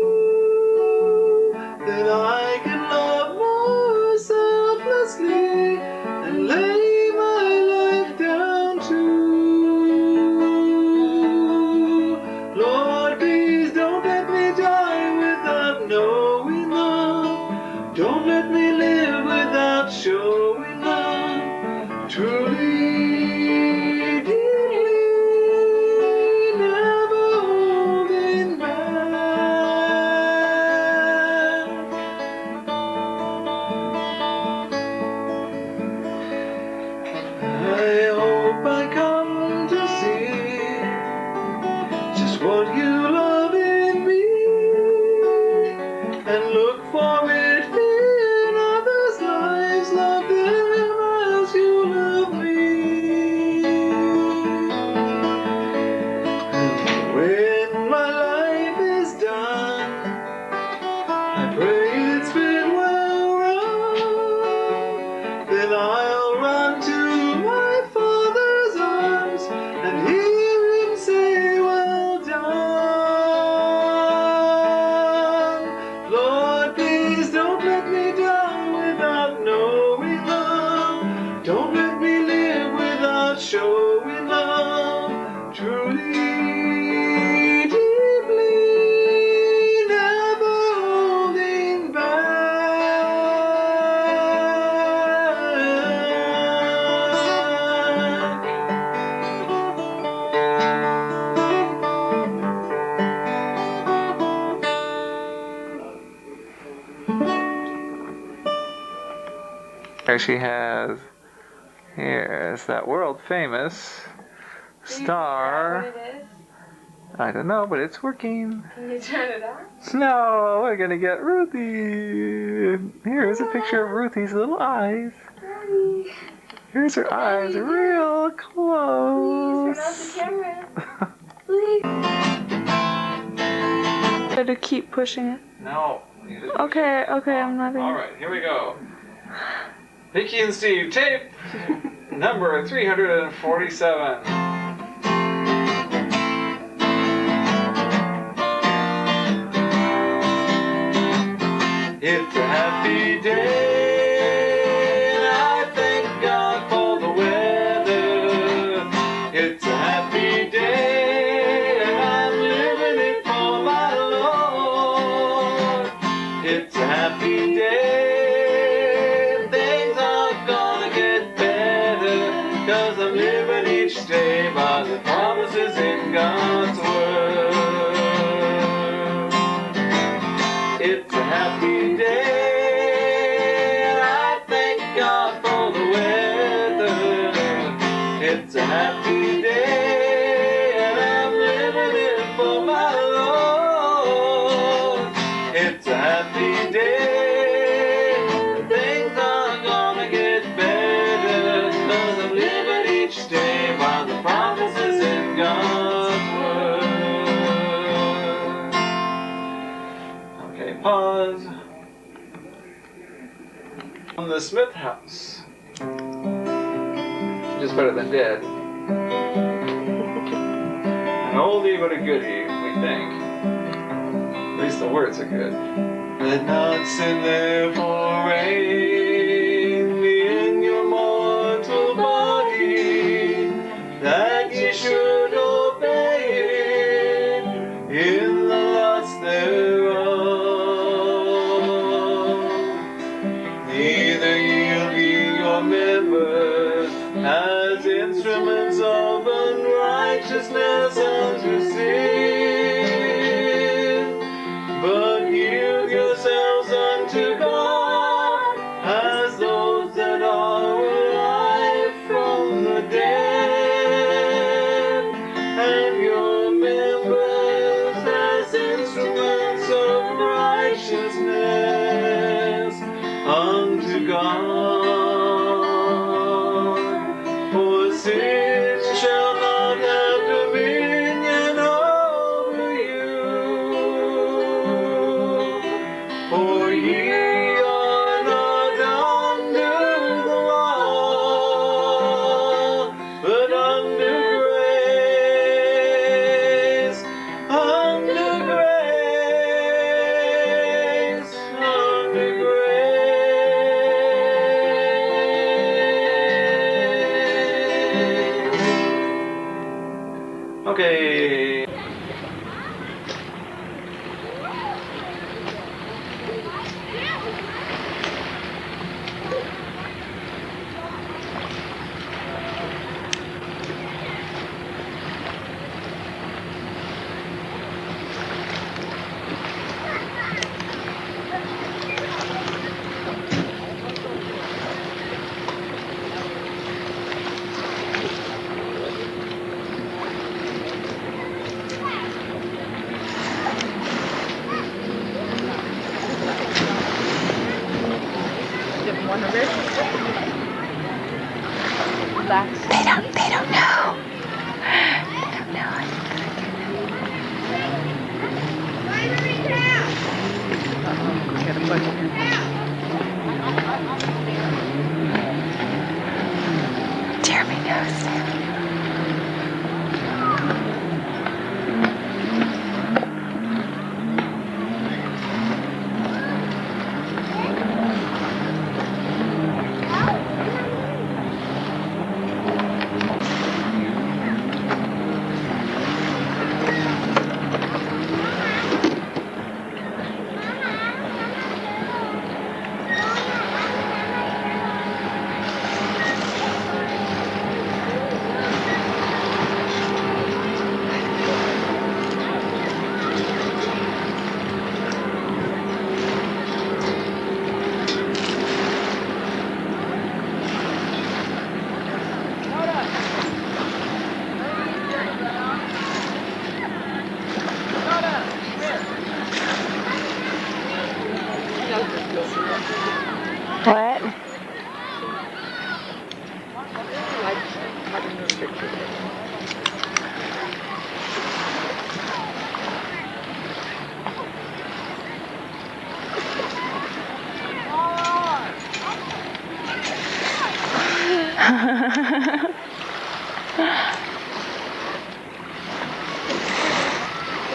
that I can love more selflessly and lay my life down too. Lord, please don't let me die without knowing love. Don't let me live without showing love truly, deeply, never holding back. I hope I come to see just what you love in me, and look for it in others' lives. Love them as you love me. And when my life is done, I pray it's been well run. Then I'll run to my Father's arms and hear him say, well done. Lord, please don't let me die without knowing love. Don't let me live without showing love truly, deeply, never holding back. There she has. Here's that world famous star. What it is? I don't know, but it's working. Can you turn it on? No, we're gonna get Ruthie. Here's a picture of Ruthie's little eyes. Here's her eyes, real close. Please turn off the camera. Please. To keep pushing it. No. Okay, I'm not All right, here we go. Vicky and Steve, tape number 347. It's a happy day, and I thank God for the weather. It's a happy day, and I'm living it for my Lord. It's a happy day, things are gonna get better, 'cause I'm living each day by the promises in God's word. It's a happy day, and I thank God for the weather. It's a happy day, and I'm living it for my Lord. It's a happy day, things are gonna get better, 'cause I'm living each day by the promises in God's word. Okay, pause. On the Smith house. Just better than dead. An oldie but a goodie, we think. At least the words are good. Let not sin therefore reign in your mortal body, that ye should obey it in the lust thereof. Neither yield ye your members as instruments of unrighteousness unto sin, but yield yourselves unto God gone. For sin shall not have dominion over you. For ye are not under the law, but under grace, under grace, under grace. Okay. They don't know. They don't know. Jeremy knows. What?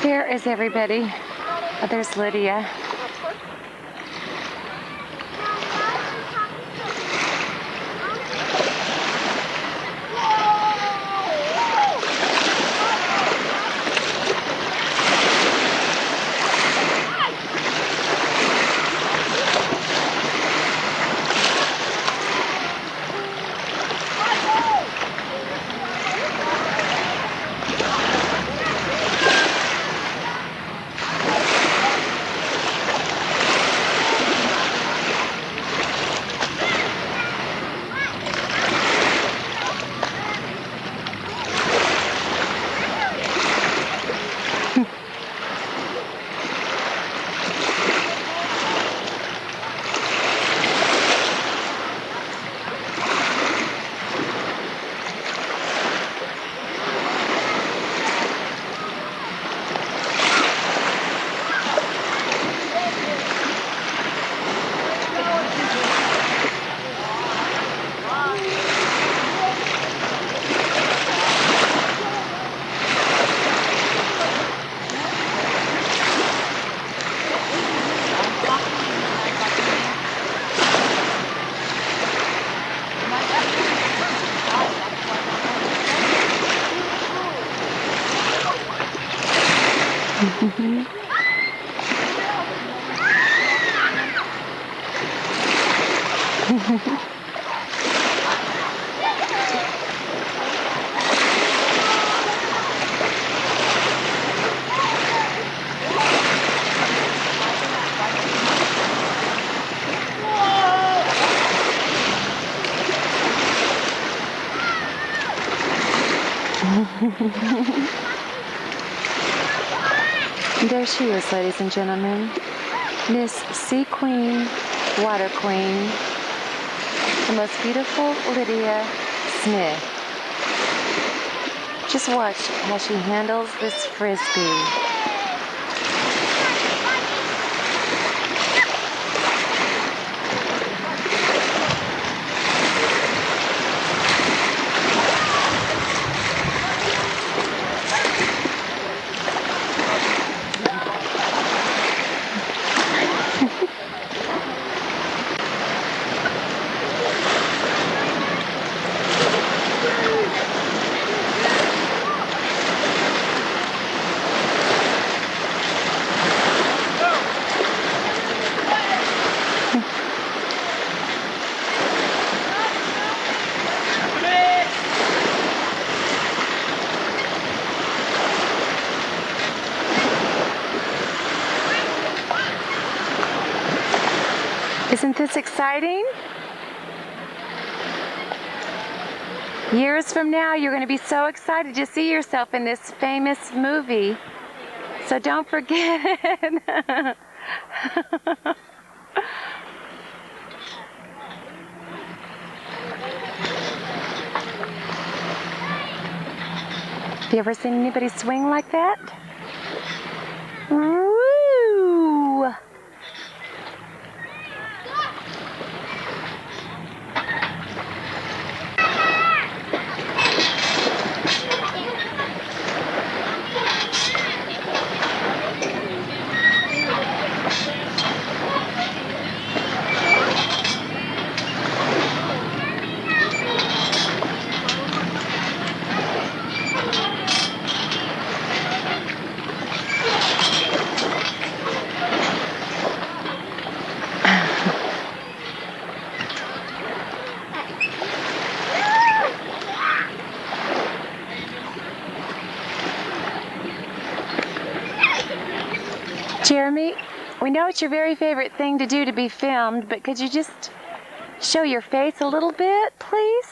There is everybody. Oh, there's Lydia. There she is, ladies and gentlemen. Miss Sea Queen, Water Queen, the most beautiful Lydia Smith. Just watch how she handles this frisbee. Isn't this exciting? Years from now, you're going to be so excited to see yourself in this famous movie. So don't forget it. Have you ever seen anybody swing like that? Woo! Jeremy, we know it's your very favorite thing to do to be filmed, but could you just show your face a little bit, please?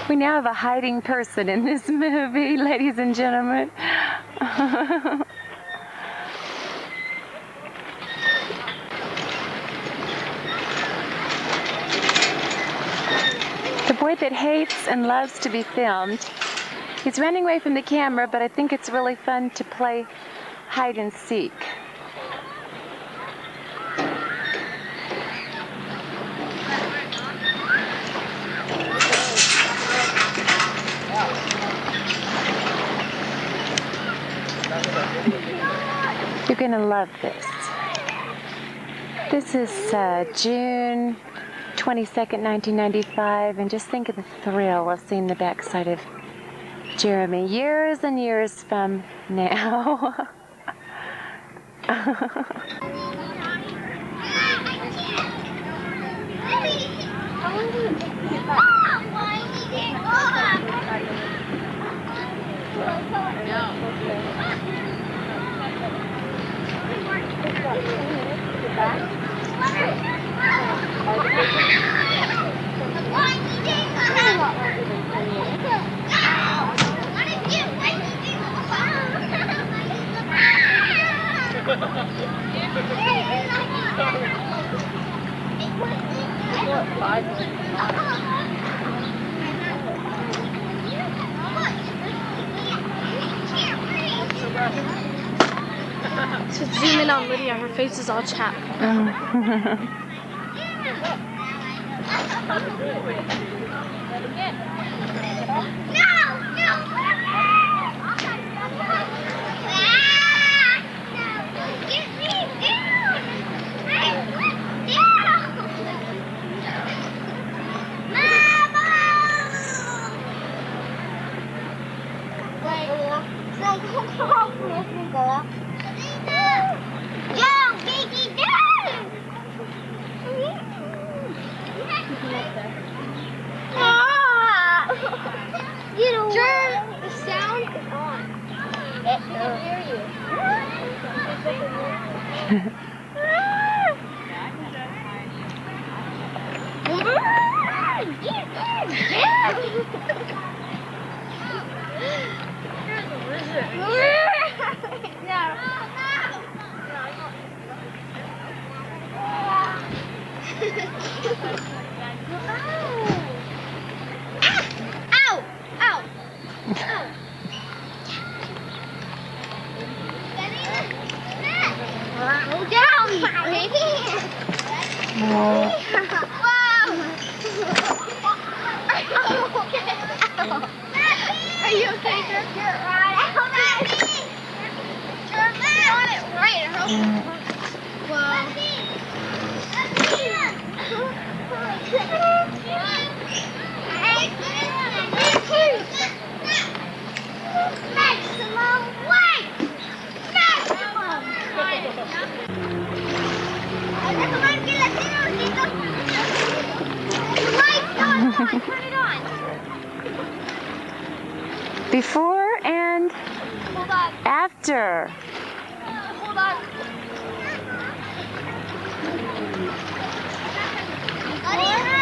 We now have a hiding person in this movie, ladies and gentlemen. The boy that hates and loves to be filmed. He's running away from the camera, but I think it's really fun to play hide and seek. You're going to love this. This is June 22nd, 1995, and just think of the thrill of seeing the backside of Jeremy years and years from now. So zoom in on Lydia, her face is all chapped. Go, Biggie, go! Turn the sound is on. It can hear you. Ow! Ow! Ow! Go down, baby! Wow! Are you okay, Jerk? You're right out. Jerk, you're on it right. I hope. Wow. Maximum weight! Maximum! Turn it on. Before and Hold on. after. Hold on.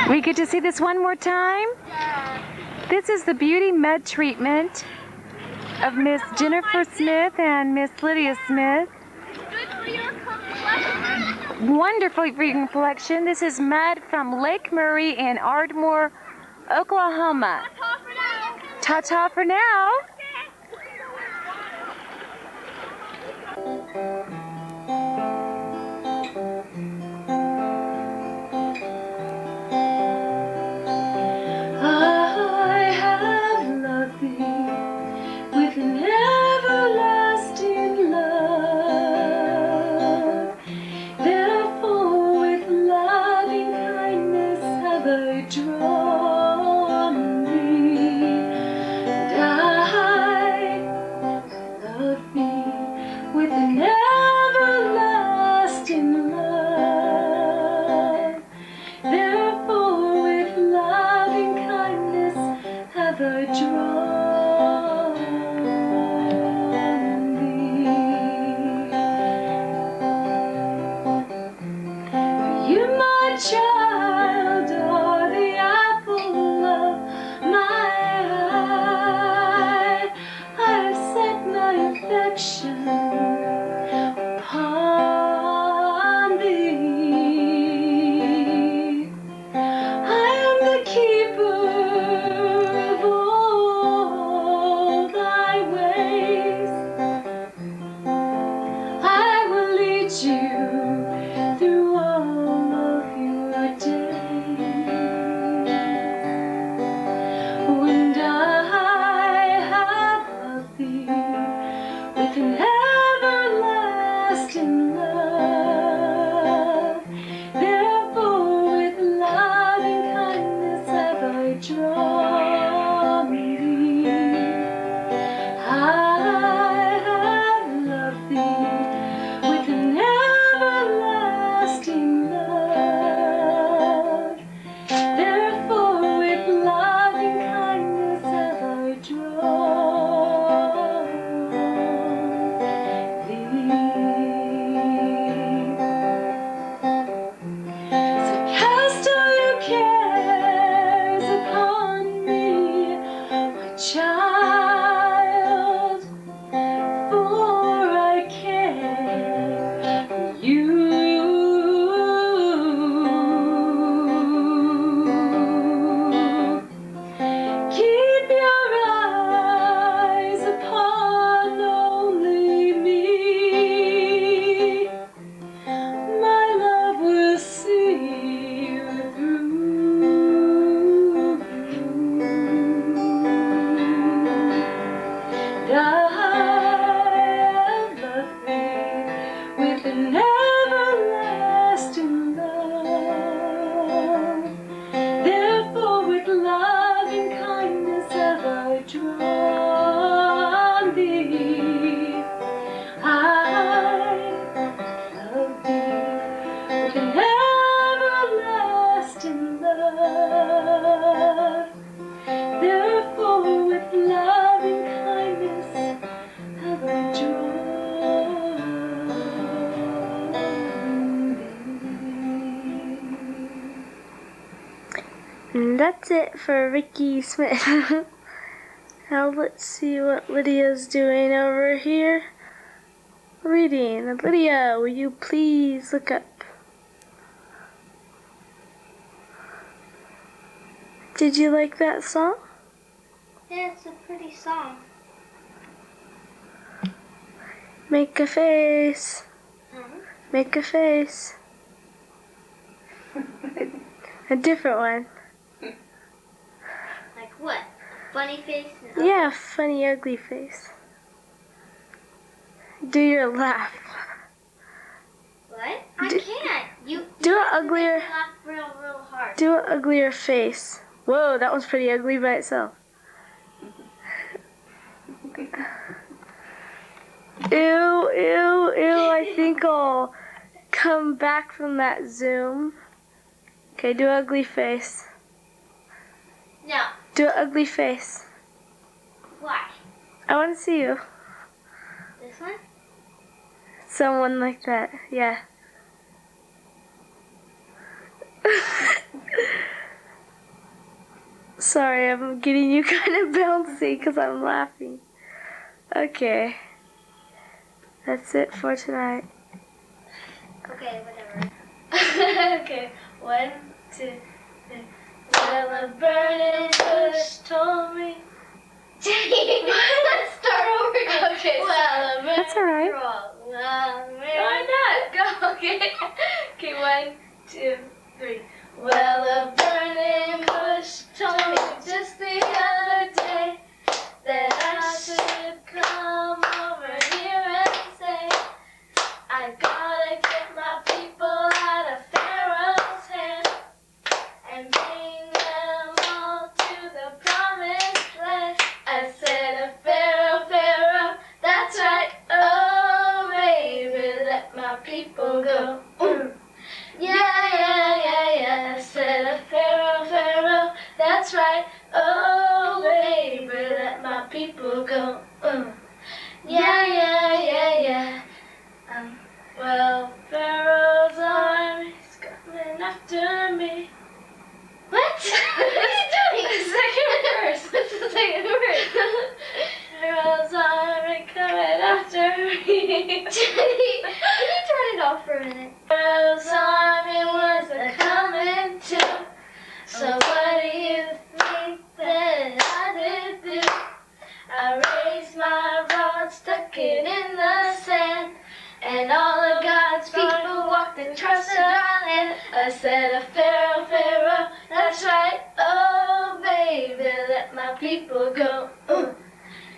We get to see this one more time. This is the beauty mud treatment of Miss Jennifer Smith and Miss Lydia Smith. Good for your complexion. Wonderfully for your complexion. This is mud from Lake Murray in Ardmore, Oklahoma. Ta-ta for now. Ta-ta for now. I have loved thee with an everlasting love. Therefore, with loving kindness have I drawn thee. And I love thee with an everlasting love. Therefore, with loving kindness have I drawn thee. You, my child, are the apple of my eye. I have set my affection upon thee. I am the keeper of all thy ways. I will lead you through all of your days. And I have loved thee with an everlasting love. Therefore, with loving kindness have I drawn thee. I have loved thee with an everlasting love. Therefore, with loving kindness have I drawn thee. So cast all your cares upon me, my child, for I care for you. Keep your eyes upon only me. My love will see you through. that's it for Ricky Smith. Now let's see what Lydia's doing over here. Reading. Lydia, will you please look up? Did you like that song? Yeah, it's a pretty song. Make a face. Make a face. A different one. Like what? Funny face? Yeah, funny, ugly face. Do your laugh. What? I can't. You Do an have to make uglier. me laugh real hard. Do an uglier face. Whoa, that one's pretty ugly by itself. Ew, ew, ew. I think I'll come back from that Zoom. Okay, do an ugly face. No. Do an ugly face. Why? I want to see you. This one? Someone like that, yeah. Sorry, I'm getting you kind of bouncy because I'm laughing. Okay. That's it for tonight. Okay, whatever. Okay, 1, 2, 3. Well, a burning bush told me. Let's start over again. Okay. Well, That's alright. why not? Go, okay. Okay, 1, 2, 3. Well, a burning bush told me just the other day that I should come over here and say, I gotta get my people out of Pharaoh's hand and bring them all to the promised land. I said, Pharaoh, Pharaoh, that's right. Oh, baby, let my people go. Yeah, yeah, yeah, yeah. I said, Pharaoh, Pharaoh, that's right. Oh, baby, let my people go. Yeah, yeah, yeah, yeah. Well, Pharaoh's army's coming after me. What? What are you doing? The second verse. What's the second verse? Pharaoh's army coming after me. Can you turn it off for a minute? Pharaoh's army was a coming too. So what do you think that I did do? I raised my rod, stuck it in the sand, and all of God's people walked across the dry land. I said, Pharaoh, Pharaoh, that's right. Oh, baby, let my people go.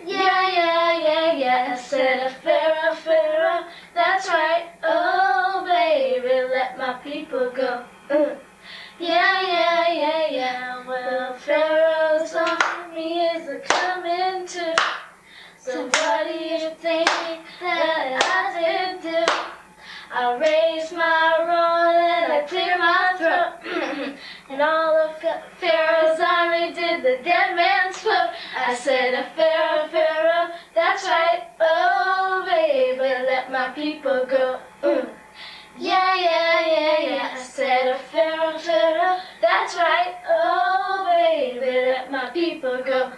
Yeah, yeah, yeah, yeah. I said, Pharaoh, Pharaoh, that's right. Oh, baby, let my people go. Yeah, yeah, yeah, yeah. Well, Pharaoh's army is a coming too. So what do you think that I did do? I raised my rod and I cleared my throat. And all of Pharaoh's army did the dead man's float. I said, Pharaoh, Pharaoh, that's right. Oh, baby, let my people go. Yeah, yeah, yeah, yeah. I said, Pharaoh, Pharaoh, that's right. Oh, baby, let my people go.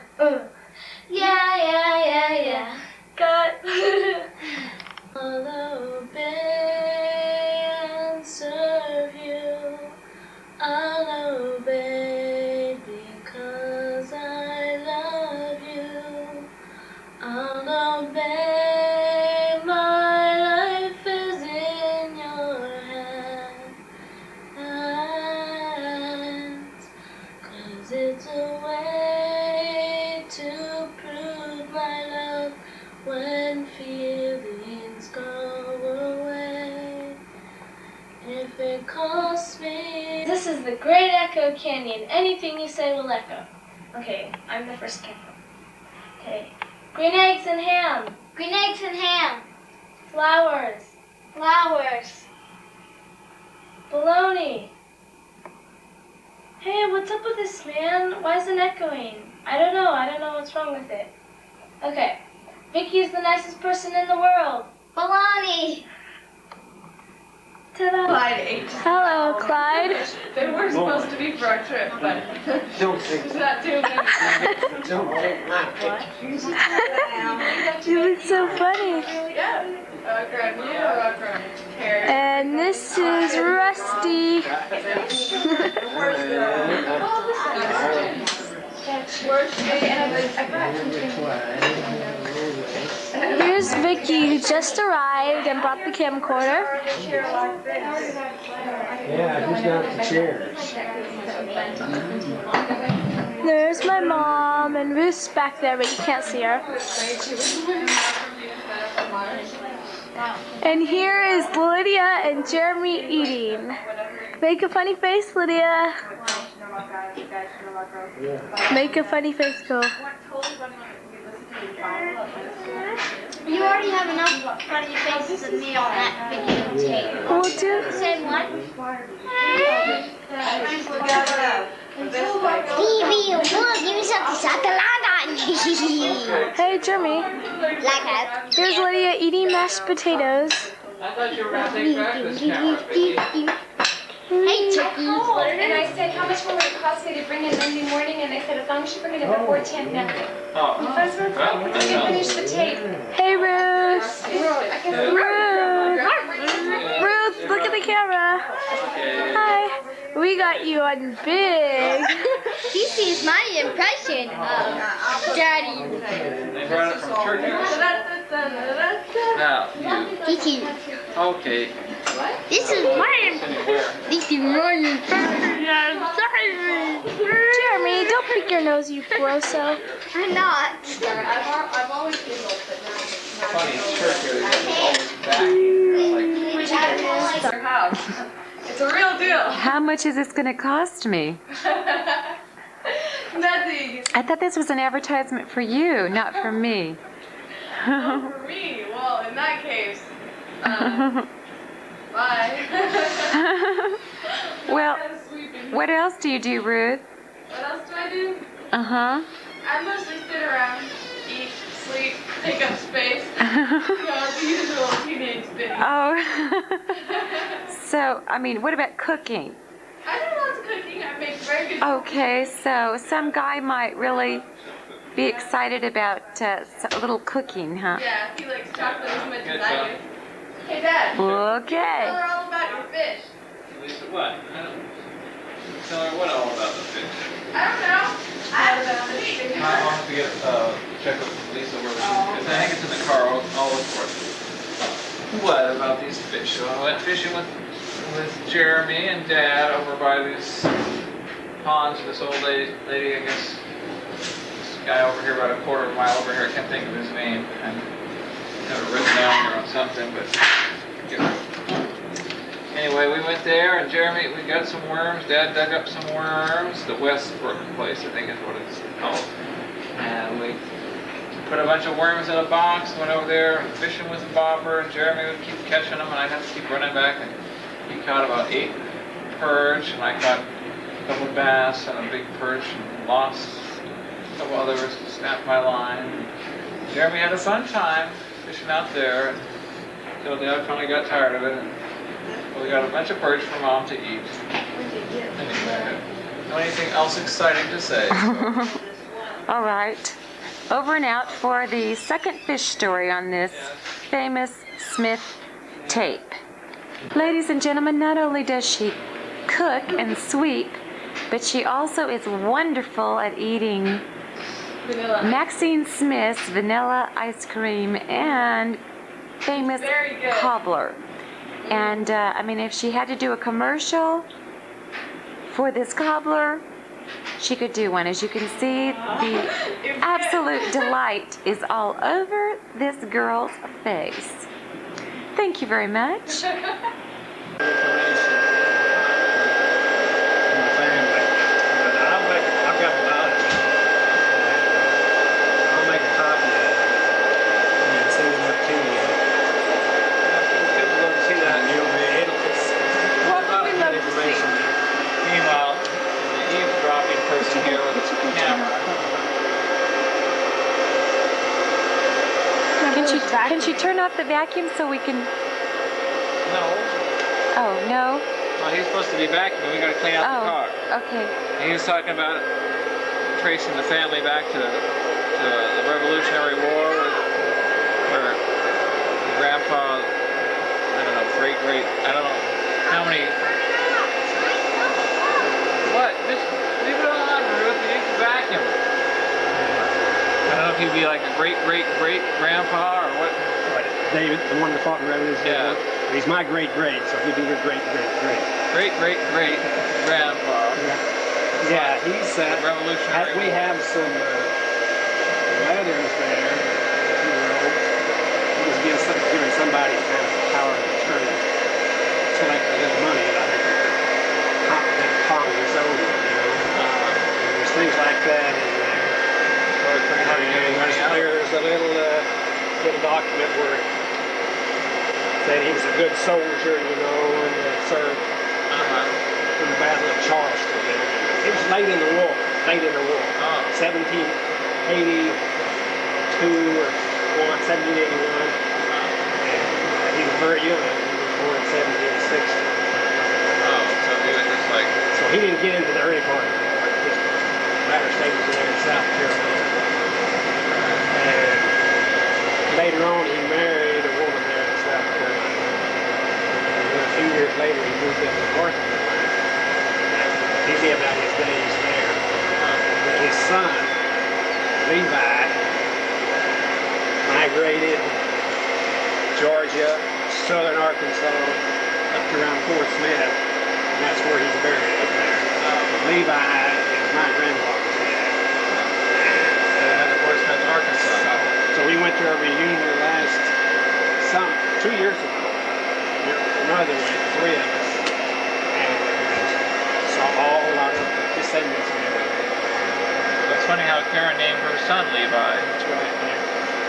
Yeah, yeah, yeah, yeah. God. I'll obey and serve you. I'll obey because I love you. I'll obey, my life is in your hands. 'Cause it's a way to prove my love when feelings go away. If it costs me. This is the Great Echo Canyon. Anything you say will echo. Okay, I'm the first camper. Okay. Green eggs and ham. Green eggs and ham. Flowers. Flowers. Baloney. Hey, what's up with this, man? Why is it echoing? I don't know what's wrong with it. Okay. Vicky's the nicest person in the world. Baloney. Clyde ate. Hello, Clyde. They were supposed to be for our trip, but Don't think it's not too many. don't take my picture. You look so funny. Yeah. Grab you or grab Terry. And this is Rusty. Here's Vicky, who just arrived and brought the camcorder. Yeah, just got the chairs. There's my mom, and Ruth's back there, but you can't see her. And here is Lydia and Jeremy eating. Make a funny face, Lydia. Make a funny face, go. You already have enough funny faces of me on that videotape. We'll do. Same one? Stevie, look, give me something sakalada. Hey, Jeremy. Like that. Here's Lydia eating mashed potatoes. I thought you were going to take back this camera, Vicky. Hey, turkey. And I said, how much will it cost me to bring it Monday morning? And they said, as long as you bring it in before 10, nothing. Oh. That's what I can finish the tape. Hey, Ruth. Ruth, look at the camera. Hi. We got you on big. This is my impression of Daddy. They brought it from Turkey. Now, you. This is, Okay. this is my impression. This is my impression of Jeremy, don't pick your nose, you grosso. I'm not. I've always been like Funny, Turkey, they just always back. It's like, their house. It's a real deal. How much is this going to cost me? Nothing. I thought this was an advertisement for you, not for me. For me, well, in that case, bye. Well, what else do you do, Ruth? What else do I do? Uh-huh. I mostly sit around, eat, sleep, take up space. You know, the usual teenage thing. Oh. So, I mean, what about cooking? I do lots of cooking. I make very good Okay, so some guy might really be excited about a little cooking, huh? Yeah, he likes chocolate as much as I do. Hey, Dad. Okay. Tell her all about your fish. Lisa, what? Tell her what all about the fish? I don't know. I don't know. I'll have to get check with Lisa where she is. I think it's in the car. I'll look for it. What about these fish? So I went fishing with Jeremy and Dad over by these ponds. This old lady, I guess, this guy over here, about a quarter of a mile over here. I can't think of his name. I have it written down here on something, but anyway, we went there, and Jeremy, we got some worms. Dad dug up some worms. The Westbrook place, I think is what it's called. And we put a bunch of worms in a box, went over there fishing with a bobber, and Jeremy would keep catching them, and I'd have to keep running back. And he caught about 8 perch, and I caught a couple of bass and a big perch, and lost a couple others, and snapped my line. Jeremy had a fun time fishing out there until Dad finally got tired of it. And we got a bunch of perch for Mom to eat. Anyway, no anything else exciting to say. So. All right. Over and out for the second fish story on this famous Smith tape. Ladies and gentlemen, not only does she cook and sweep, but she also is wonderful at eating Vanilla. Maxine Smith's vanilla ice cream and famous Very good. cobbler. And I mean, if she had to do a commercial for this cobbler, she could do one. As you can see, the absolute delight is all over this girl's face. Thank you very much. I'll make a copy of it and send it up to you. People love to see that. What would we love to see? Meanwhile, the eavesdropping person here with the camera. Can she turn off the vacuum so we can... No. Oh, no? Well, he's supposed to be vacuuming. We got to clean out the car. Okay. And he was talking about tracing the family back to the Revolutionary War, where grandpa, I don't know, great, I don't know how many. What? Just leave it on, Ruth. You need to vacuum. I don't know if he'd be like a great grandpa or what. What, David, the one that fought in the Revolutionary War? He's my great, so he'd be your great. Great grandpa. Yeah, he's Revolutionary. We have some letters there that he wrote. He was giving somebody kind of power of attorney, collect a little money that I think that Congress owed him, you know. And there's things like that in there. There's a little document where it said he was a good soldier, you know, and served in the Battle of Charleston. It was late in the war. 1782 or 1781. And he was very young. He was born in 1760. Oh, so he was just like. So he didn't get into the early part of the war. His latter stages were there in South Carolina. And later on, he married a woman there in South Carolina. And then a few years later, he moved up to North Carolina. He lived out his days there. But his son, Levi, migrated Georgia, southern Arkansas, up to around Fort Smith, and that's where he's buried up there. Levi is my grandfather's dad. And of course, that's Arkansas. So we went to a reunion last 2 years ago. Your mother went, 3 of us, and saw a lot of descendants and everything. It's funny how Karen named her son Levi. That's right.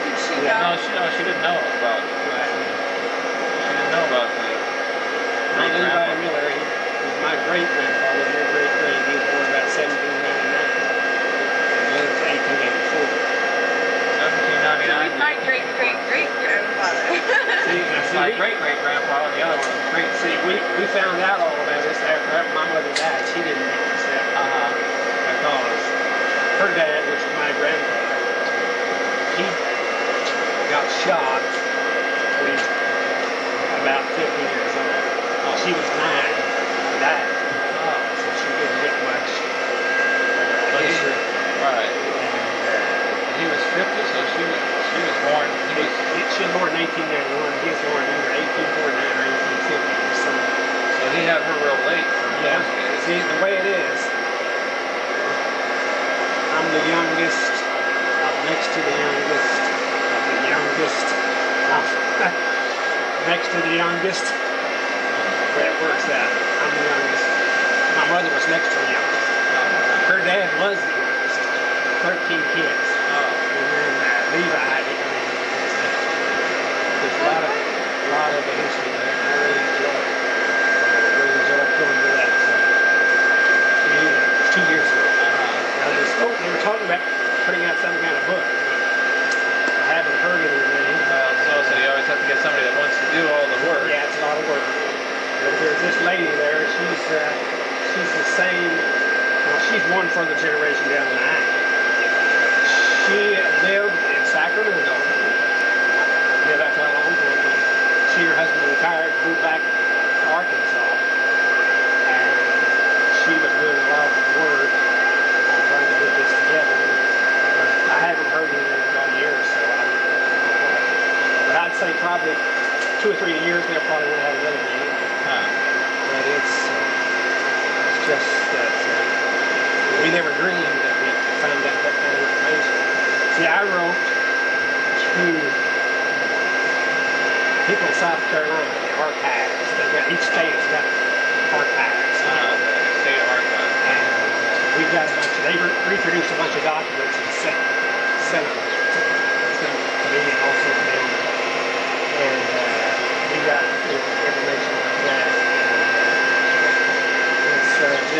Did she No, know? she didn't know about. She didn't know about the. Levi Miller, he was my great-grandfather, your great-great. He was born about 1799 and lived to 1884. 1799. My great-great-great-grandfather. My great-great-grandpa, and the other one. Great. See, we found out all about this after my mother died. She didn't know this yet. Because her dad, which was my grandfather, he got shot when he was about 15 years old. She was 9 and died. So she didn't get much history. Right. And he was 50, so she was born. She was born in 1891. He was born either 1849 or 1850 or something. So he had her real late. Yeah. See, the way it is, I'm the youngest, next to the youngest, next to the youngest. Where it works out, I'm the youngest. My mother was next to the youngest. Her dad was the youngest. 13 kids. And then Levi, there's a lot of the history there. I really enjoy it. I really enjoyed going to that. It was 2 years ago. They were talking about putting out some kind of book. I haven't heard anything. So you always have to get somebody that wants to do all the work. Yeah, it's a lot of work. But there's this lady there. She's the same. Well, she's one further generation down the line. She lived in Sacramento. Lived out there a long time. She and her husband retired, moved back to Arkansas, and she was doing a lot of work on trying to put this together. But I haven't heard anything in about a year or so. But I'd say probably 2 or 3 years they'll probably will have another meeting. But it's just that we never dreamed that we found out that kind of information. See, I wrote to people in South Carolina, the archives. Each state has got archives. State archives. And we got a bunch of, they reproduced a bunch of documents and sent them to me and also to them. And we got information like that. It's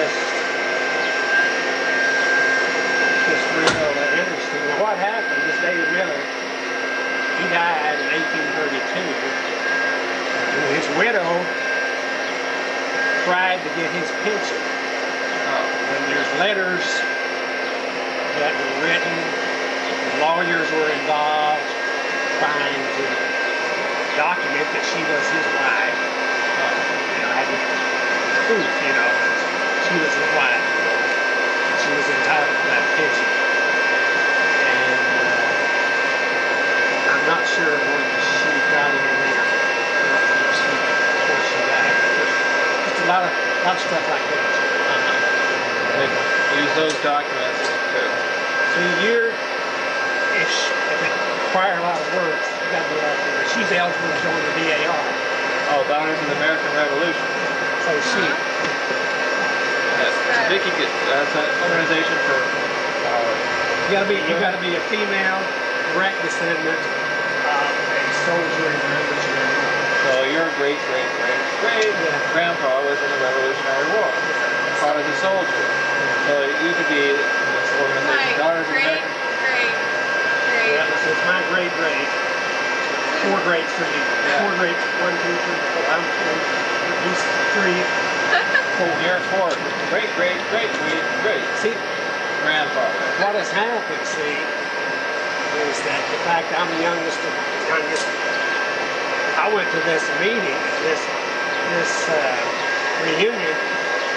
just real interesting. Now, what happened, this David Miller, he died in 1832. And his widow tried to get his pension. And there's letters that were written, lawyers were involved, trying to document that she was his wife. Having proof, she was his wife. She was entitled to that pension. And I'm not sure when she got in there, before she died. Just a lot of stuff like that. They use those documents to... So if it require a lot of work, you got to go out there. She's eligible to join the DAR. Oh, Daughters of the American Revolution. So she. Vicky, that's an organization for... You gotta be a female, direct descendant of a soldier in the Revolutionary War. So your great grandpa was in the Revolutionary War. Fought as a soldier. So you could be in this organization, Daughters of the American... Yeah, it's my great. 4 greats for you. 4 greats. 1, 2, 3, 4. I'm 4. He's 3. 4. You're 4. Great. See, grandfather. What has happened, see, is that the fact I'm the youngest. I went to this meeting, this reunion.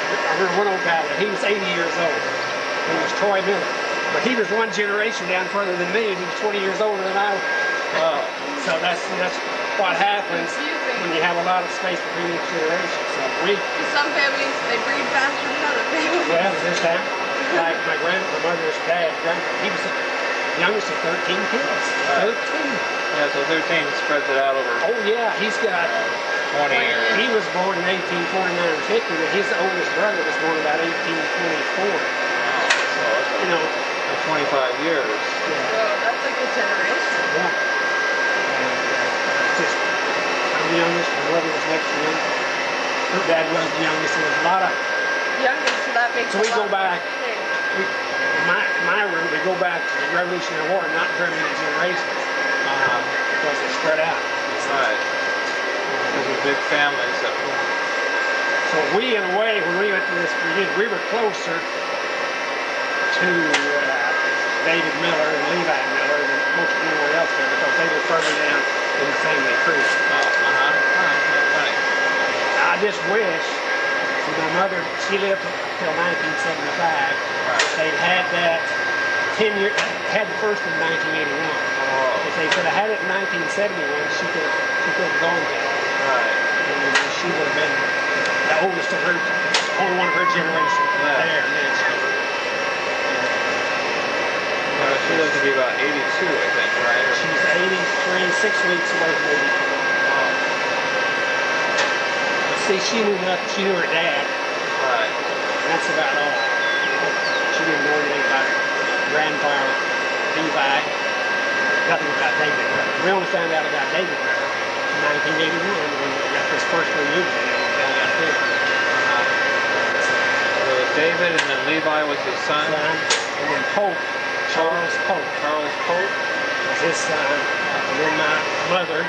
I remember one old guy, he was 80 years old. He was Troy Miller. But he was 1 generation down further than me, and he was 20 years older than I was. So that's what happens when you have a lot of space between each generation. So Some families, they breed faster than other families. well, this time, like my mother's dad, he was the youngest of 13 kids. 13. Yeah, so 13 spreads it out over... Oh yeah, he's got 20 years. He was born in 1849 50, but his oldest brother was born about 1824. So, 25 years. Yeah. Well, that's a good generation. Yeah. And I'm the youngest, my brother was next to him. Her dad was the youngest, and there's a lot of... Youngest, so that makes So we go back, in my room, we go back to the Revolutionary War, not very many generations, because they spread out. Right. There's a big family, so... So we, in a way, when we went to this reunion, we were closer to David Miller and Levi Miller than most anyone else there, because they were further down in the family tree. Funny. I just wish, my mother, she lived until 1975. They'd had that 10 years, had the first in 1981. If they could have had it in 1971, she could have gone to it. Right. And she would have been the oldest of her, only one of her generation there. And then she lives to be about 82, I think, right? She's 83, 6 weeks away from 82. But see, she knew nothing. She knew her dad. Right. And that's about all. She didn't know anything about her grandfather, Levi. Nothing about David Miller. We only found out about David Miller in 1981 when we got this first reunion. So David, and then Levi was his son. And then Charles Pope was his son. And then my mother,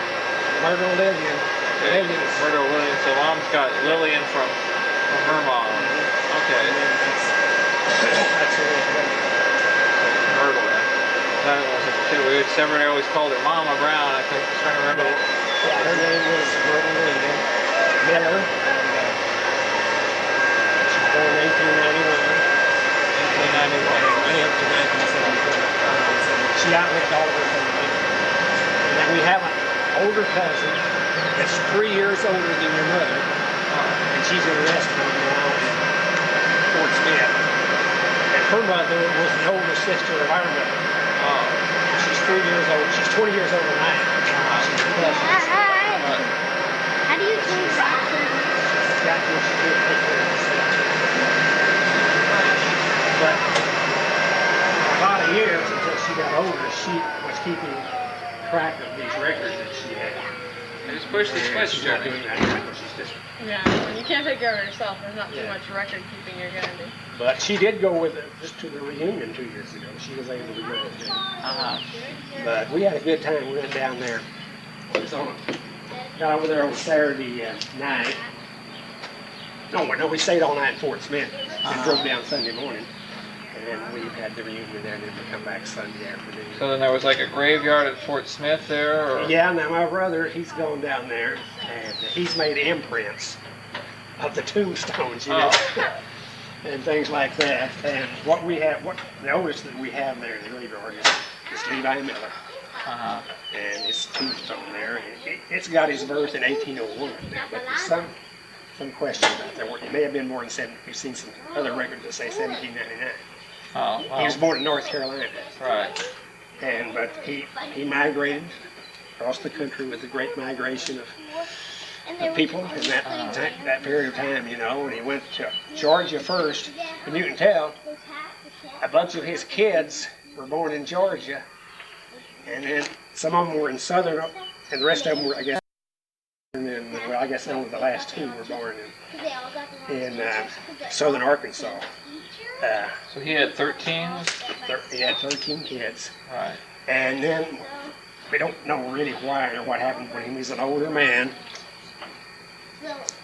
Myrtle Lillian. Myrtle Lillian. So mom's got Lillian from her mom. Okay. And then that's who it was. Myrtle. That was we always called her Mama Brown. I think I'm trying to remember. Yeah, her name was Myrtle Lillian Miller. She was born in 1891. Lived to 1974. She outlived all of her family. And then we have an older cousin that's 3 years older than your mother. And she's in the restaurant now in Fort Smith. And her mother was the older sister of our mother. She's 3 years old. She's 20 years older than I am. She's a cousin. How do you change that? She's got what she did take care of herself. But for a lot of years, until she got older, she was keeping track of these records that she had. Just push the switch, She's not Jeremy. doing that anymore. She's just... Yeah, when you can't take care of yourself, there's not too much record keeping you're going to do. But she did go with it just to the reunion 2 years ago. She was able to go with it. But we had a good time. We went down there. Got over there on Saturday night. No, we stayed all night in Fort Smith and drove down Sunday morning. And then we had the reunion there, and then we come back Sunday afternoon. So then there was like a graveyard at Fort Smith there? Or? Yeah, now my brother, he's gone down there, and he's made imprints of the tombstones, you know, and things like that. And what the oldest that we have there in the graveyard is Levi Miller. And his tombstone there, it's got his birth in 1801 now, but there's some question about that. It may have been more than 7. We've seen some other records that say 1799. Oh, wow. He was born in North Carolina. Right. But he migrated across the country with the great migration of people in that period of time, you know. And he went to Georgia first, and you can tell a bunch of his kids were born in Georgia, and then some of them were in southern, and the rest of them were, I guess. And then, well, I guess only the last 2 were born in southern Arkansas. So he had 13? He had 13 kids. Right. And then, we don't know really why or what happened when he was an older man.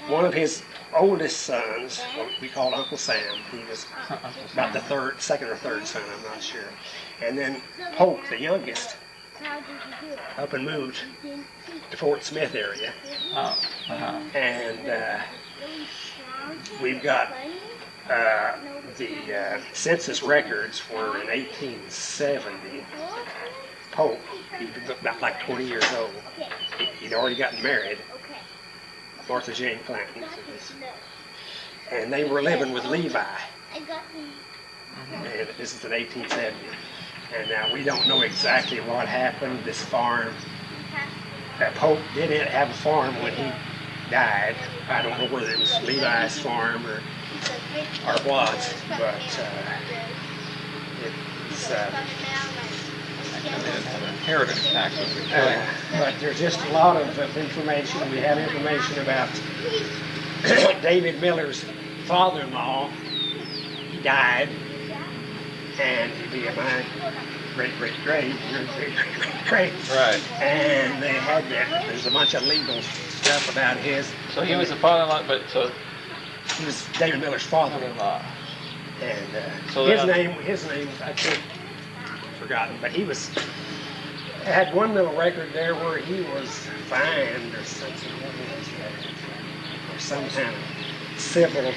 One of his oldest sons, what we called Uncle Sam, he was about the second or third son, I'm not sure. And then Polk, the youngest, up and moved to Fort Smith area. And we've got the census records were in 1870. Polk, he was about like 20 years old. He'd already gotten married, Martha Jane Clanton. And they were living with Levi. And this is in 1870. And now we don't know exactly what happened. This farm, Polk did have a farm when he died. I don't know whether it was Levi's farm or what, but it was. They didn't have inheritance taxes. But there's just a lot of information. We have information about David Miller's father-in-law. He died, and he'd be my great-great-great. Right. And they had that. There's a bunch of legal stuff about his. So he was the father-in-law, but so he was David Miller's father-in-law. And so his name I can't forgotten, but he had one little record there where he was fined or something. What was that? Or some kind of civil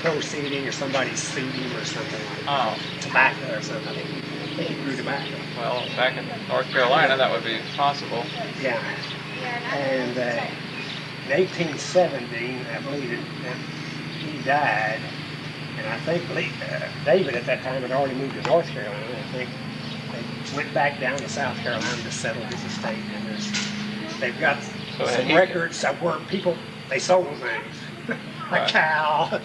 proceeding, or somebody sued him or something like tobacco or something. I think he grew tobacco. Well, back in North Carolina, that would be possible. Yeah. And in 1870, I believe that he died, and I think David at that time had already moved to North Carolina. I think they went back down to South Carolina to settle his estate, and they've got some records of where people, they sold things. A cow,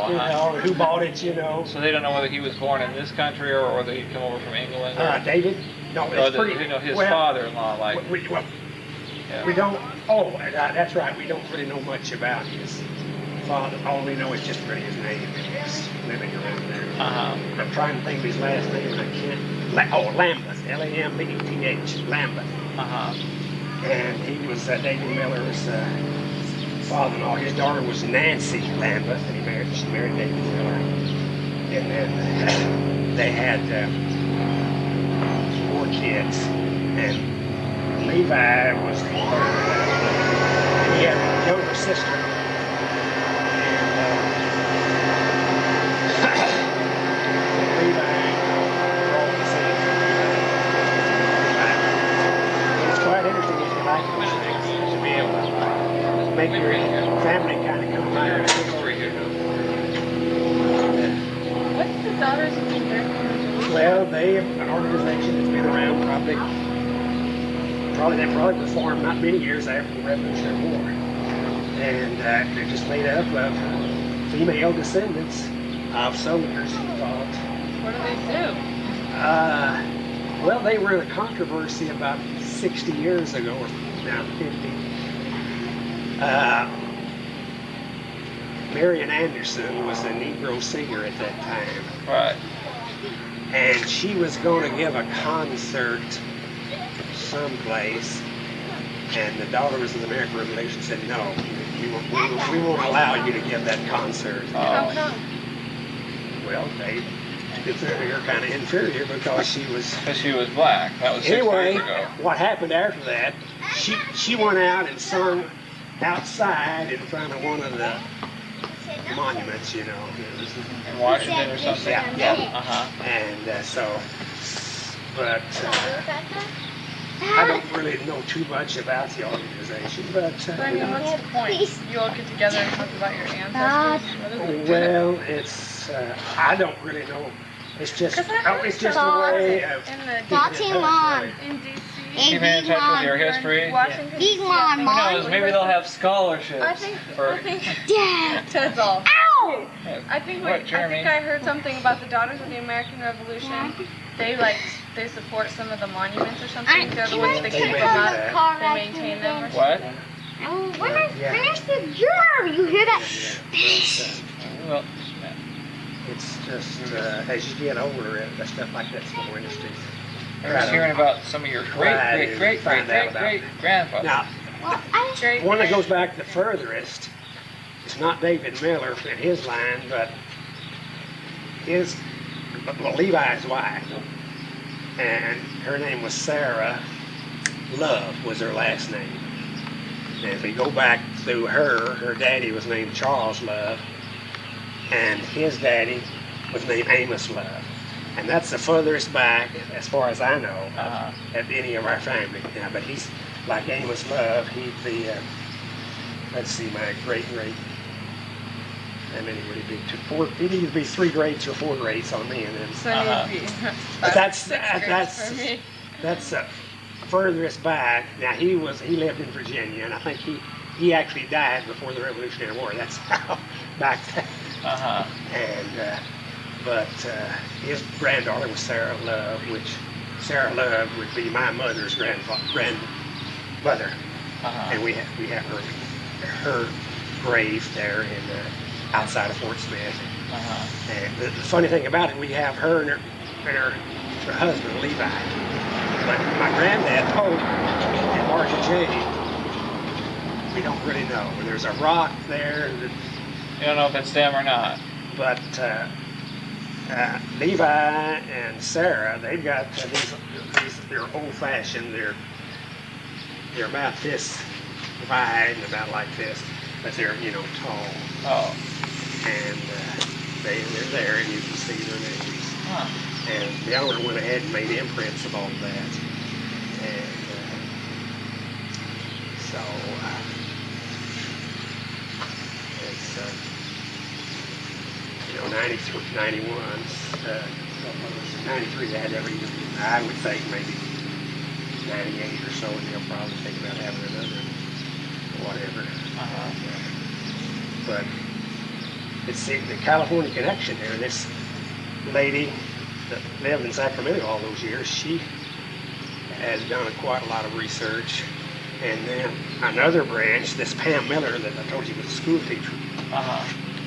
you know, who bought it, you know. So they don't know whether he was born in this country or whether he come over from England. David? No, it's pretty. You know, his father-in-law, like. We don't. Oh, that's right. We don't really know much about his father. All we know is just really his name. He's living around there. I'm trying to think of his last name, and I can't. Lambeth. Lambeth. Lambeth. And he was David Miller's father-in-law. His daughter was Nancy Lambeth, and she married David Miller. And then they had 4 kids, and Levi was the and he had a younger sister. And Levi were all the same. It's quite interesting if you like those things to be able to make your family kind of come higher. What's the Daughters of the American? Well, they have an organization that's been around probably performed not many years after the Revolutionary War. And they're just made up of female descendants of soldiers who fought. What do they do? Well, they were in a controversy about 60 years ago, or now 50. Marian Anderson was a Negro singer at that time. Right. And she was going to give a concert someplace, and the Daughters of the American Revolution said, no, we won't allow you to give that concert. How come? Well, they consider her kind of inferior because she was. Because she was black. That was 6 Anyway, years ago. what happened after that? She went out and sung outside in front of one of the monuments, you know. It was In Washington or something? Yeah. Uh-huh. And but I don't really know too much about the organization, but I mean, what's the point? You all get together and talk about your ancestors? What is it? well, it's I don't really know. It's just it's just a way of In the Pokemon. in DC. Keep in touch with your history. Washington, D.C. Pokemon, Who Mom. knows? Maybe they'll have scholarships. I think Dad. Ted's all. Ow! I think What, Jeremy? I heard something about the Daughters of the American Revolution. They support some of the monuments or something. They're the ones that keep them up. They maintain them. Or What? Oh, when I finish the jar, you hear that? Well, it's just as you get older, stuff like that's more interesting. I was hearing about some of your great grandfather. Now, Well, I one that goes back the furthest, it's not David Miller in his line, but Levi's wife, and her name was Sarah Love was her last name. And if we go back through her daddy was named Charles Love, and his daddy was named Amos Love. And that's the furthest back, as far as I know, of any of our family. Yeah, but he's like Amos Love. He'd be, let's see, my great. How many would he be? He'd either be 3 greats or 4 greats on me, and then. So he'd be But that's for me. that's furthest back. Now he lived in Virginia, and I think he actually died before the Revolutionary War. That's how back then. And but his granddaughter was Sarah Love, which Sarah Love would be my mother's grandmother, and we have her grave there in outside of Fort Smith. And the funny thing about it, we have her and her husband Levi. But my granddad told in Martha J. We don't really know. There's a rock there. You don't know if it's them or not. But Levi and Sarah, they've got these. They're old-fashioned. They're about this wide and about like this, but they're tall. Oh. And they're there, and you can see their names. And the owner went ahead and made imprints of all of that. And so it's 93, 91, 93 they had every, I would think maybe 98 or so, and they'll probably think about having another, whatever. But it's the California connection there. This lady that lived in Sacramento all those years, she has done quite a lot of research. And then another branch, this Pam Miller that I told you was a school teacher.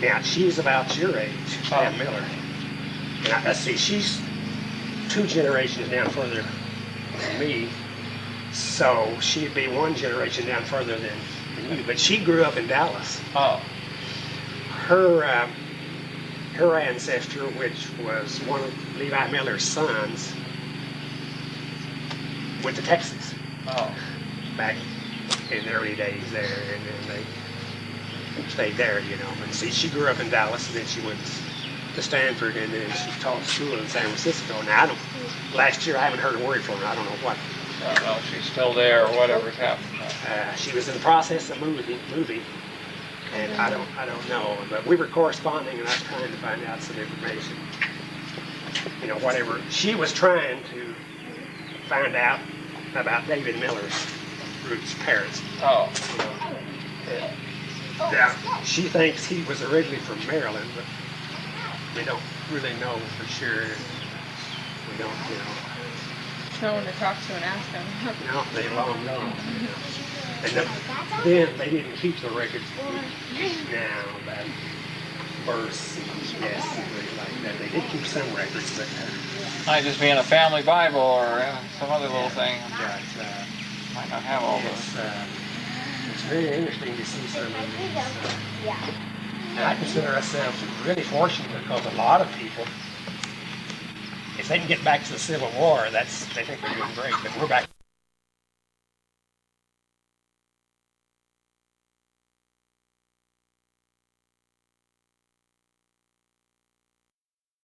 Now, she's about your age, Pam Miller. And let's see, she's 2 generations down further than me. So she'd be 1 generation down further than you. But she grew up in Dallas. Her ancestor, which was one of Levi Miller's sons, went to Texas. Back in the early days there, and then they stayed there, And see, she grew up in Dallas, and then she went to Stanford, and then she taught school in San Francisco. Now, last year I haven't heard a word from her. I don't know what. I don't know if she's still there or whatever's happened. She was in the process of moving, and I don't know. But we were corresponding, and I was trying to find out some information. Whatever. She was trying to find out about David Miller's roots, parents. Now, she thinks he was originally from Maryland, but we don't really know for sure. We don't, No one to talk to and ask them. No, they long gone. And then they didn't keep the records now about births and deaths and things like that. They did keep some records, but Might just be in a family Bible or some other little thing. Might not have all this. It's very interesting to see some of these. And I consider ourselves really fortunate because a lot of people, if they can get back to the Civil War, they think they're doing great. But we're back